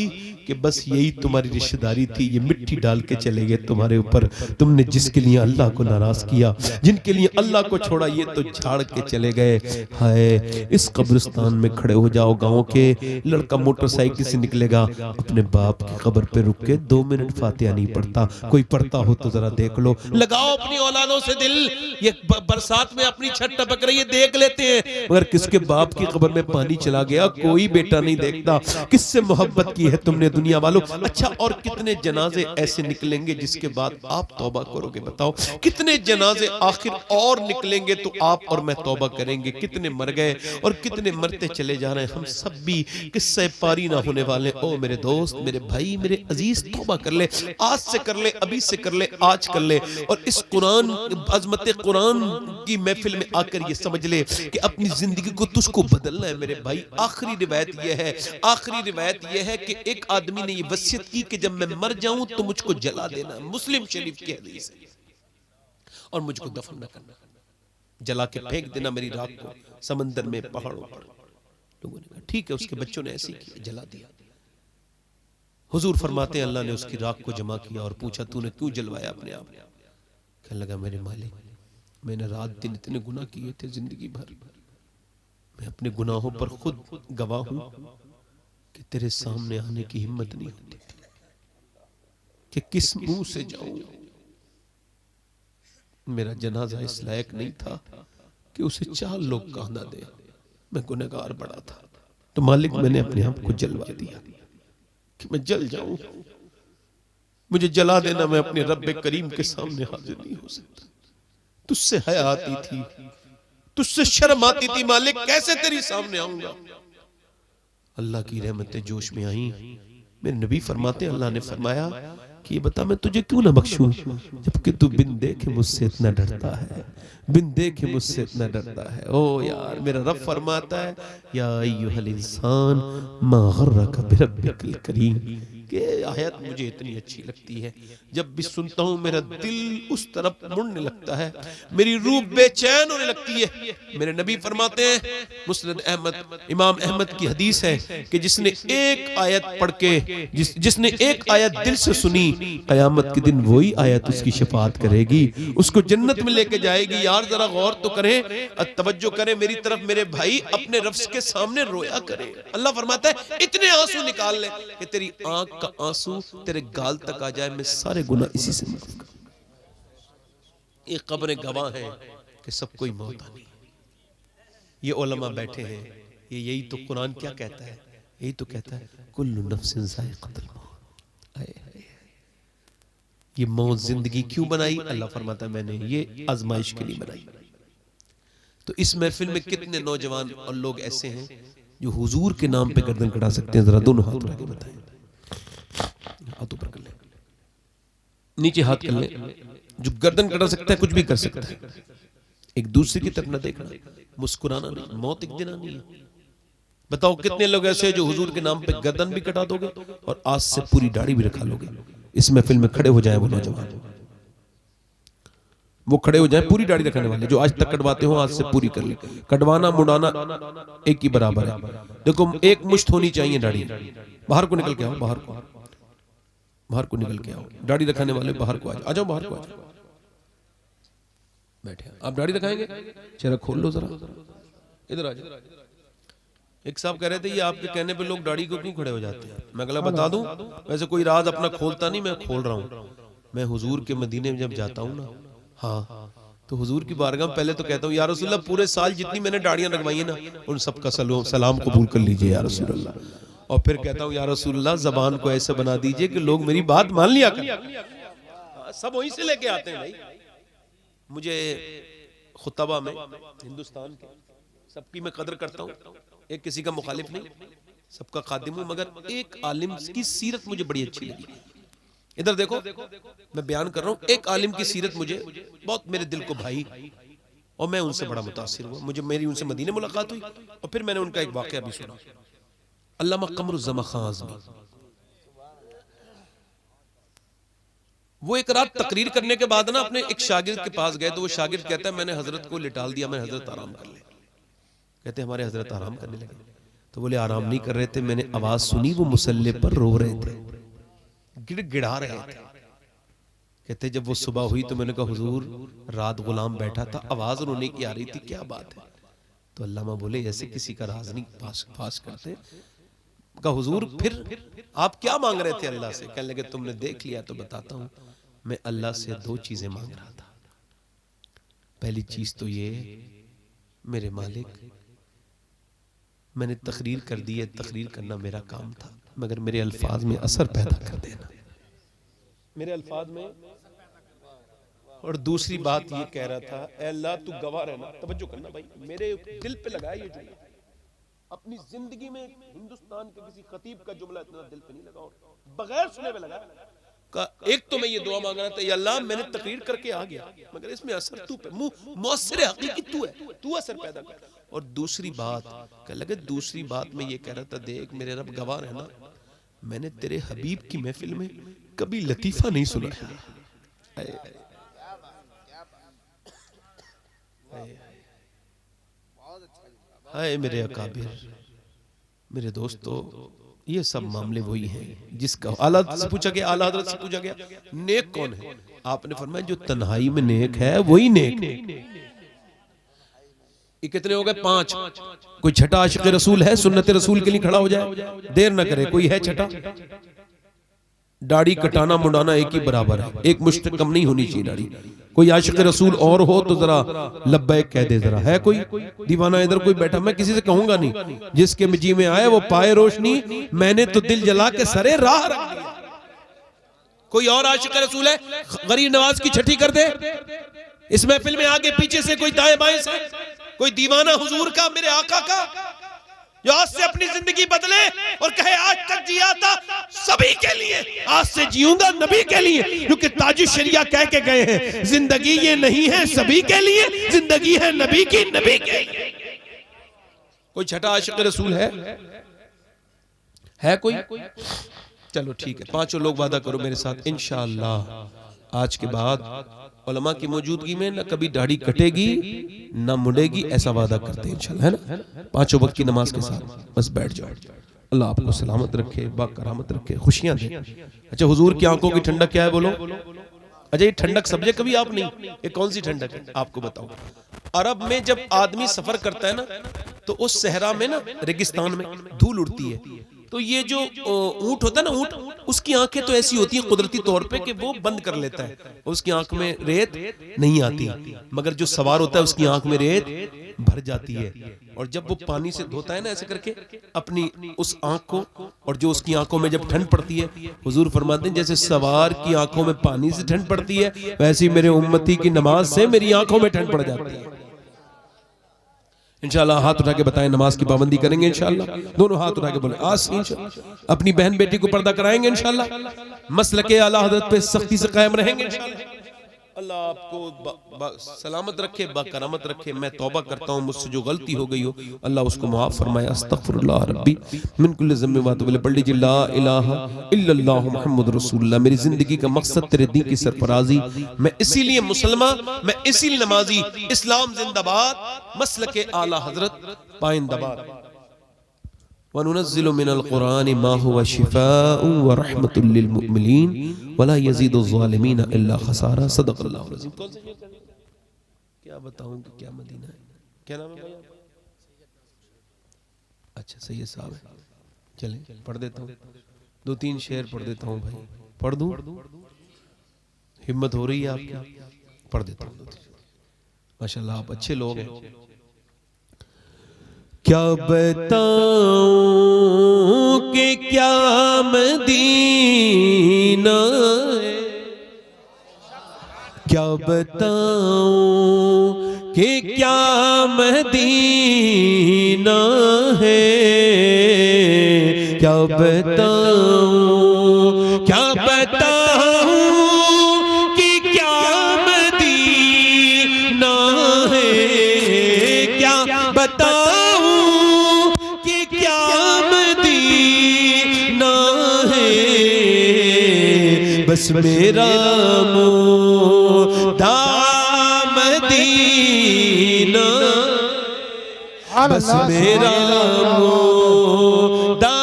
कि बस यही तुम्हारी रिश्तेदारी थी, ये मिट्टी डाल के चले गए तुम्हारे ऊपर। तुमने जिसके लिए अल्लाह को नाराज किया, जिनके लिए अल्लाह को छोड़ा, ये तो झाड़ के चले गए। हाय, इस कब्रिस्तान में खड़े हो जाओ। गाँव के लड़का मोटरसाइकिल से निकलेगा, अपने बाप की कब्र पे रुक के 2 मिनट फातिहा नहीं पढ़ता। कोई पढ़ता हो तो जरा देख लो, लगाओ अपनी औलादों से दिल। ये बरसात में अपनी छत टपक रही है, देख लेते हैं, मगर किसके बाप की कब्र में पानी चला गया कोई बेटा नहीं देखता। किससे मोहब्बत की है तुमने दुनिया वालों? अच्छा, और कितने जनाजे ऐसे निकलेंगे जिसके बाद आप तौबा करोगे? बताओ, कितने जनाजे आखिर और निकलेंगे तो आप और मैं तौबा करेंगे, कितने मर गए और कितने मरते चले जा रहे हैं, हम सब भी किस्से पारी ना होने वाले। ओ मेरे दोस्त, मेरे भाई, मेरे अजीज, तौबा कर ले, आज से कर ले, अभी से कर ले, आज कर ले, और इस कुरान, अजमत कुरान की महफिल में आकर ये समझ ले कि अपनी जिंदगी को तुझको बदलना है मेरे भाई। आखिरी रिवायत यह है, आखिरी रिवायत यह है कि एक आदमी ने ये वसीयत की कि जब मैं मर जाऊं तो मुझको जला देना, मुस्लिम शरीफ की हदीस है, और मुझको दफन न करना, जला के फेंक देना मेरी राख को समंदर में, पहाड़ों पर। लोगों ने कहा ठीक है, उसके बच्चों ने ऐसे किया, जला दिया। हुजूर फरमाते हैं अल्लाह ने उसकी राख को जमा किया और पूछा तूने क्यों जलवाया अपने आप? कहने लगा मेरे मालिक, मैंने रात दिन इतने गुनाह किए थे जिंदगी भर, मैं अपने गुनाहों पर खुद गवाह हूं कि तेरे सामने आने की हिम्मत नहीं होती कि किस मुंह से जाऊं। मेरा जनाजा इस लायक नहीं था कि उसे 4 लोग कहना दे, मैं गुनहगार बड़ा था, तो मालिक मैंने अपने आप को जलवा दिया कि मैं जल जाऊं, मुझे जला देना, मैं अपने रब्बे करीम के सामने हाजिर नहीं हो सकता। तुझसे हया आती थी, तुझसे शर्म आती थी मालिक, कैसे तेरी सामने आऊंगा। अल्लाह की रहमतें जोश में आई। मेरे नबी फरमाते, अल्लाह ने फरमाया कि ये बता मैं तुझे क्यों ना बख्शूं, जबकि तू बिन देखे मुझसे इतना डरता है, बिन देखे मुझसे इतना डरता है। ओ यार, मेरा रब फरमाता है या अय्युहल इंसान मा गर्रका बिरब्बिकल करीम। कि आयत मुझे इतनी अच्छी लगती है, जब भी सुनता हूं मेरा दिल उस तरफ मुड़ने लगता है, मेरी रूह बेचैन होने लगती है। मेरे नबी फरमाते हैं, मुस्नद अहमद, इमाम अहमद की हदीस है कि जिसने एक आयत पढ़ के, जिसने एक आयत दिल से सुनी, कयामत के दिन वही आयत उसकी शफाअत करेगी, उसको जन्नत में लेके जाएगी। यार जरा गौर तो करें, तवज्जो करें मेरी तरफ मेरे भाई, अपने रफ्स के सामने रोया करें। अल्लाह फरमाता है इतने आंसू निकाल ले कि तेरी आंख का आंसू तेरे गाल तक आ जाए, मैं सारे गुनाह इसी से माफ कर। ये कब्रें गवाह हैं कि सब कोई मौत आनी। ये उलमा बैठे हैं, ये यही तो कुरान क्या कहता है, यही तो कहता है कुल्लु नफ्सिन ज़ाइक़तुल मौत। ये मौत जिंदगी क्यों बनाई? अल्लाह फरमाता है मैंने ये आजमाइश के लिए बनाई। तो इस महफिल में कितने नौजवान और लोग ऐसे हैं जो हुजूर के नाम पे गर्दन कटा सकते हैं? जरा दोनों हाथ उठा के बताएं, हाथ ऊपर कर ले, नीचे हाथ कर ले। जो गर्दन कटा सकता है कुछ भी कर सकता है। एक दूसरे की तरफ न देखना, मुस्कुराना नहीं, मौत एक दिन आनी है। बताओ कितने लोग ऐसे हैं जो हुजूर के नाम पे गर्दन भी कटा दोगे और आज से पूरी दाढ़ी भी रखा लोगे। इस महफिल में खड़े हो जाए वो नौजवान, वो खड़े हो जाए पूरी दाढ़ी रखने वाले, जो आज तक कटवाते हो आज से पूरी कर ले। कटवाना मुड़ाना एक ही बराबर है। देखो एक मुश्त होनी चाहिए दाढ़ी। बाहर को निकल के आओ, बाहर को, बाहर को निकल के आओ। दाढ़ी रखने वाले बाहर को आ जाओ, बाहर को आ जाओ, बैठे। आप दाढ़ी रखाएंगे, चेहरा खोल लो जरा, इधर आ जाओ। एक साहब कह रहे थे ये आपके कहने पे लोग दाढ़ी को क्यों खड़े हो जाते हैं? मैं गला बता दूं, वैसे कोई राज अपना खोलता नहीं, मैं खोल रहा हूं। मैं हुजूर के मदीने में जब जाता हूं ना, हाँ, तो हुजूर की बारगाह में पहले तो कहता हूँ या रसूलल्लाह पूरे साल जितनी मैंने दाढ़ियां रखवाई है ना, उन सबका सलाम कबूल कर लीजिए या रसूलल्लाह। और फिर कहता हूँ या रसूलल्लाह जबान को ऐसे बना दीजिए कि लोग मेरी बात मान लिया कर। सब वहीं से लेके आते हैं भाई। मुझे खुतबा में हिंदुस्तान के सबकी मैं कदर करता हूँ, एक किसी का मुखालिफ नहीं, सबका खादिम हूं, मगर एक आलिम की सीरत मुझे बड़ी अच्छी लगी। इधर देखो, मैं बयान कर रहा हूं, एक आलिम की सीरत मुझे बहुत मेरे दिल को भाई और मैं उनसे बड़ा मुतासिर हुआ। मुझे मेरी उनसे मदीने मुलाकात हुई और फिर मैंने उनका एक वाकया भी सुना। अल्लामा कमरुज़्ज़मा खां आज़मी, वो एक रात तकरीर करने के बाद ना अपने एक शागिर्द के पास गए, तो वो शागिर्द कहता है मैंने हजरत को लिटाल दिया, मैं हजरत आराम कर ले। कहते हमारे हजरत आराम करने लगे, तो बोले आराम नहीं कर रहे थे, मैंने आवाज सुनी वो मुसल्ले पर रो रहे थे, गिड़गिड़ा रहे थे। कहते जब वो सुबह हुई तो मैंने कहा हुजूर रात गुलाम बैठा था, आवाज रोने की आ रही थी, क्या बात है? तो अल्लामा बोले ऐसे किसी का राज नहीं फाश करते। कहा हुजूर फिर आप क्या मांग रहे थे अल्लाह से? कहने लगे तुमने देख लिया तो बताता हूं, मैं अल्लाह से 2 चीजें मांग रहा था। पहली चीज तो ये मेरे मालिक, मैंने तकरीर कर दी है, तकरीर करना मेरा काम था, मगर मेरे अल्फाज में असर पैदा कर देना, मेरे अल्फाज में और दूसरी बात ये कह रहा था, ऐ अल्लाह तू गवाह रहना, तवज्जो करना भाई, मेरे दिल पे लगाया ये जुमला। अपनी जिंदगी में हिंदुस्तान के किसी खतीब का जुमला इतना दिल पे नहीं लगा और बगैर सुने में लगा। एक तो मैं ये दुआ मांग रहा था, या अल्लाह मैंने तकरीर करके आ गया, मगर इसमें असर तू पे, मुअस्सिर हकीकी तू है, तू असर पैदा कर। और दूसरी बात कह लगे, दूसरी बात मैं ये कह रहा था, देख मेरे रब गवाह रहना, मैंने तेरे हबीब की महफिल में कभी लतीफा नहीं सुना। हाय मेरे अकाबिर, मेरे दोस्तों, ये सब मामले वही हैं जिसका आला हज़रत से पूछा गया, आला हज़रत से पूछा गया नेक कौन है, आपने फरमाया जो तन्हाई में नेक है वही नेक। ये कितने हो गए? 5। कोई छठा आशिक रसूल है, सुन्नत रसूल के लिए खड़ा हो जाए, देर न करे। कोई है छठा? दाढ़ी कटाना मुंडाना एक ही बराबर है, एक मुश्त कम नहीं होनी चाहिए दाढ़ी। कोई आशिक रसूल और हो तो जरा लब्बैक कह दे जरा। है कोई दीवाना इधर कोई बैठा? मैं किसी से कहूंगा नहीं, जिसके जी में आए वो पाए रोशनी, मैंने तो दिल जला के सरे राह रख दिया। कोई और आशिक रसूल है? गरीब नवाज की छठी कर दे इस महफिल में, आगे पीछे से कोई दाएं बाएं से, कोई दीवाना हुजूर का, मेरे आका का, जो आज से अपनी जिंदगी बदले और कहे आज तक जिया था सभी के लिए, आज से जीऊंगा नबी के लिए, क्योंकि ताजु शरिया कह के गए हैं, जिंदगी ये नहीं है सभी के लिए, जिंदगी है नबी की, नबी के लिए। कोई छठा आशिक रसूल है कोई? चलो ठीक है, 5 लोग वादा करो मेरे साथ, इंशाअल्लाह आज के बाद उलमा की मौजूदगी में न कभी दाढ़ी कटेगी न मुड़ेगी, ऐसा वादा करते हैं इंशाअल्लाह, है ना? 5 वक्त की नमाज के साथ बस बैठ जाओ। अल्लाह आपको सलामत रखे, बाकरामत रखे, खुशियां दे। अच्छा, हुजूर की आंखों की ठंडक क्या है बोलो? अच्छा, ये ठंडक समझे कभी आप नहीं? ये कौन सी ठंडक है आपको बताओ। अरब में जब आदमी सफर करता है ना, तो उस सहरा में ना, रेगिस्तान में धूल उड़ती है, तो ये जो ऊंट होता है ना, ऊंट, उसकी आंखें तो ऐसी होती हैं कुदरती तौर पे कि वो बंद कर लेता है, उसकी आंख में रेत नहीं आती, मगर जो सवार होता है उसकी आंख में रेत भर जाती है। और जब वो पानी से धोता है ना ऐसे करके अपनी उस आंख को, और जो उसकी आंखों में जब ठंड पड़ती है, हुजूर फरमाते हैं जैसे सवार की आंखों में पानी से ठंड पड़ती है, वैसे ही मेरे उम्मती की नमाज से मेरी आंखों में ठंड पड़ जाती है। इंशाअल्लाह हाथ उठा के बताएं, नमाज की पाबंदी करेंगे इंशाअल्लाह। दोनों हाथ उठा के बोले आज से इंशाअल्लाह अपनी बहन बेटी को पर्दा कराएंगे इंशाअल्लाह। मसलके आला हज़रत पे सख्ती से कायम रहेंगे इंशाअल्लाह। अल्लाह आपको सलामत रखे, बाकरामत रखे। मैं तौबा करता हूँ, मुझसे जो गलती हो गई हो अल्लाह उसको मुआफ़ फरमाए। अस्तगफिरुल्लाह रब्बी मिन कुल्लि ज़म्बि व अतूबु इलैह। पढ़ लीजिए ला इलाहा इल्लल्लाहु मुहम्मदुर रसूलुल्लाह। मेरी जिंदगी का मकसद तेरे दीन की सरफराजी, मैं इसीलिए मुसलमान, मैं इसीलिए नमाजी। इस्लाम जिंदाबाद, मसलके आला हज़रत पाइंदाबाद। वनुनज़्ज़िलु मिनल क़ुरआनि मा हुवा शिफ़ाउन व रहमतुल लिल मुमिनीन वला यज़ीदु ज़ालिमीना इल्ला ख़सारा। सदक़ल्लाहुल अज़ीम। कौन सा शेर? क्या बताऊं कि क्या मदीना है। क्या नाम है भाई? अच्छा, सैयद साहब है। चलें पढ़ देता हूँ, 2-3 शेर पढ़ देता हूँ भाई। पढ़ दूं? हिम्मत हो रही है आपकी? पढ़ देता हूँ। माशाल्लाह आप अच्छे लोग हैं। क्या बताऊं कि क्या मदीना है, क्या बताऊं कि क्या मदीना है, क्या बताऊं, क्या बताऊं कि क्या मदीना है, क्या बताऊं बस मेरा मुद्दा मदीना, बस मेरा मुद्दा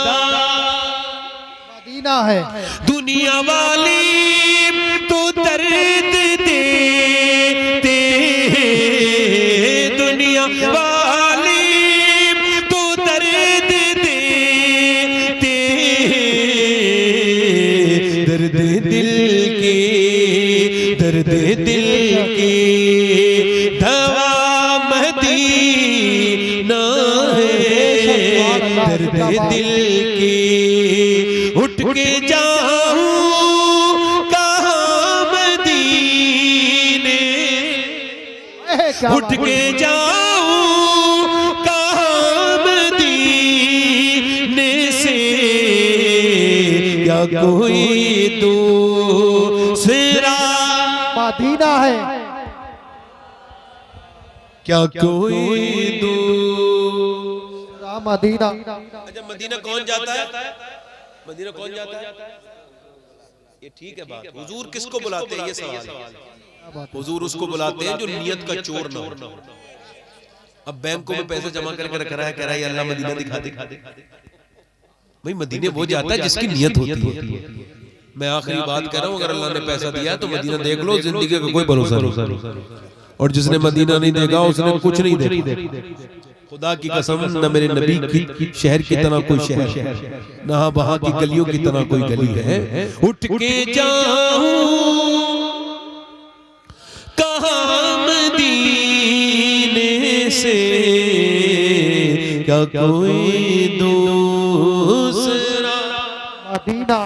मदीना है। दुनिया वाली तो दर्द देते, दुनिया वाली तो दर्द देते, दर्द दिल की, दर्द दिल की दवा मदीना है, दर्द दिल की। उठ के जाऊं कहाँ मदीने क्या उठ के जाऊं कहाँ मदीने से, क्या कोई दूसरा मदीना है, क्या कोई दूसरा मदीना। अच्छा मदीना कौन जाता है? मदीना कौन जाता है? ये ठीक है बात। हुजूर किसको बुलाते हैं? ये सवाल है। हुजूर उसको बुलाते हैं जो नियत का चोर ना हो। अब बैंकों में पैसे जमा करके रख रहा है, कह रहा है अल्लाह मदीना दिखा दे। भाई मदीने वो जाता है जिसकी नियत होती है। मैं आखिरी बात कह रहा हूँ, अगर अल्लाह ने पैसा दिया तो मदीना देख लो, जिंदगी का कोई भरोसा नहीं। और जिसने मदीना नहीं देखा उसने कुछ नहीं देखा। खुदा की कसम, न मेरे नबी की शहर की तरह कोई शहर, न वहां की गलियों की तरह कोई गली है। उठ के जाऊं कहाँ मदीने से, क्या कोई दूसरा मदीना।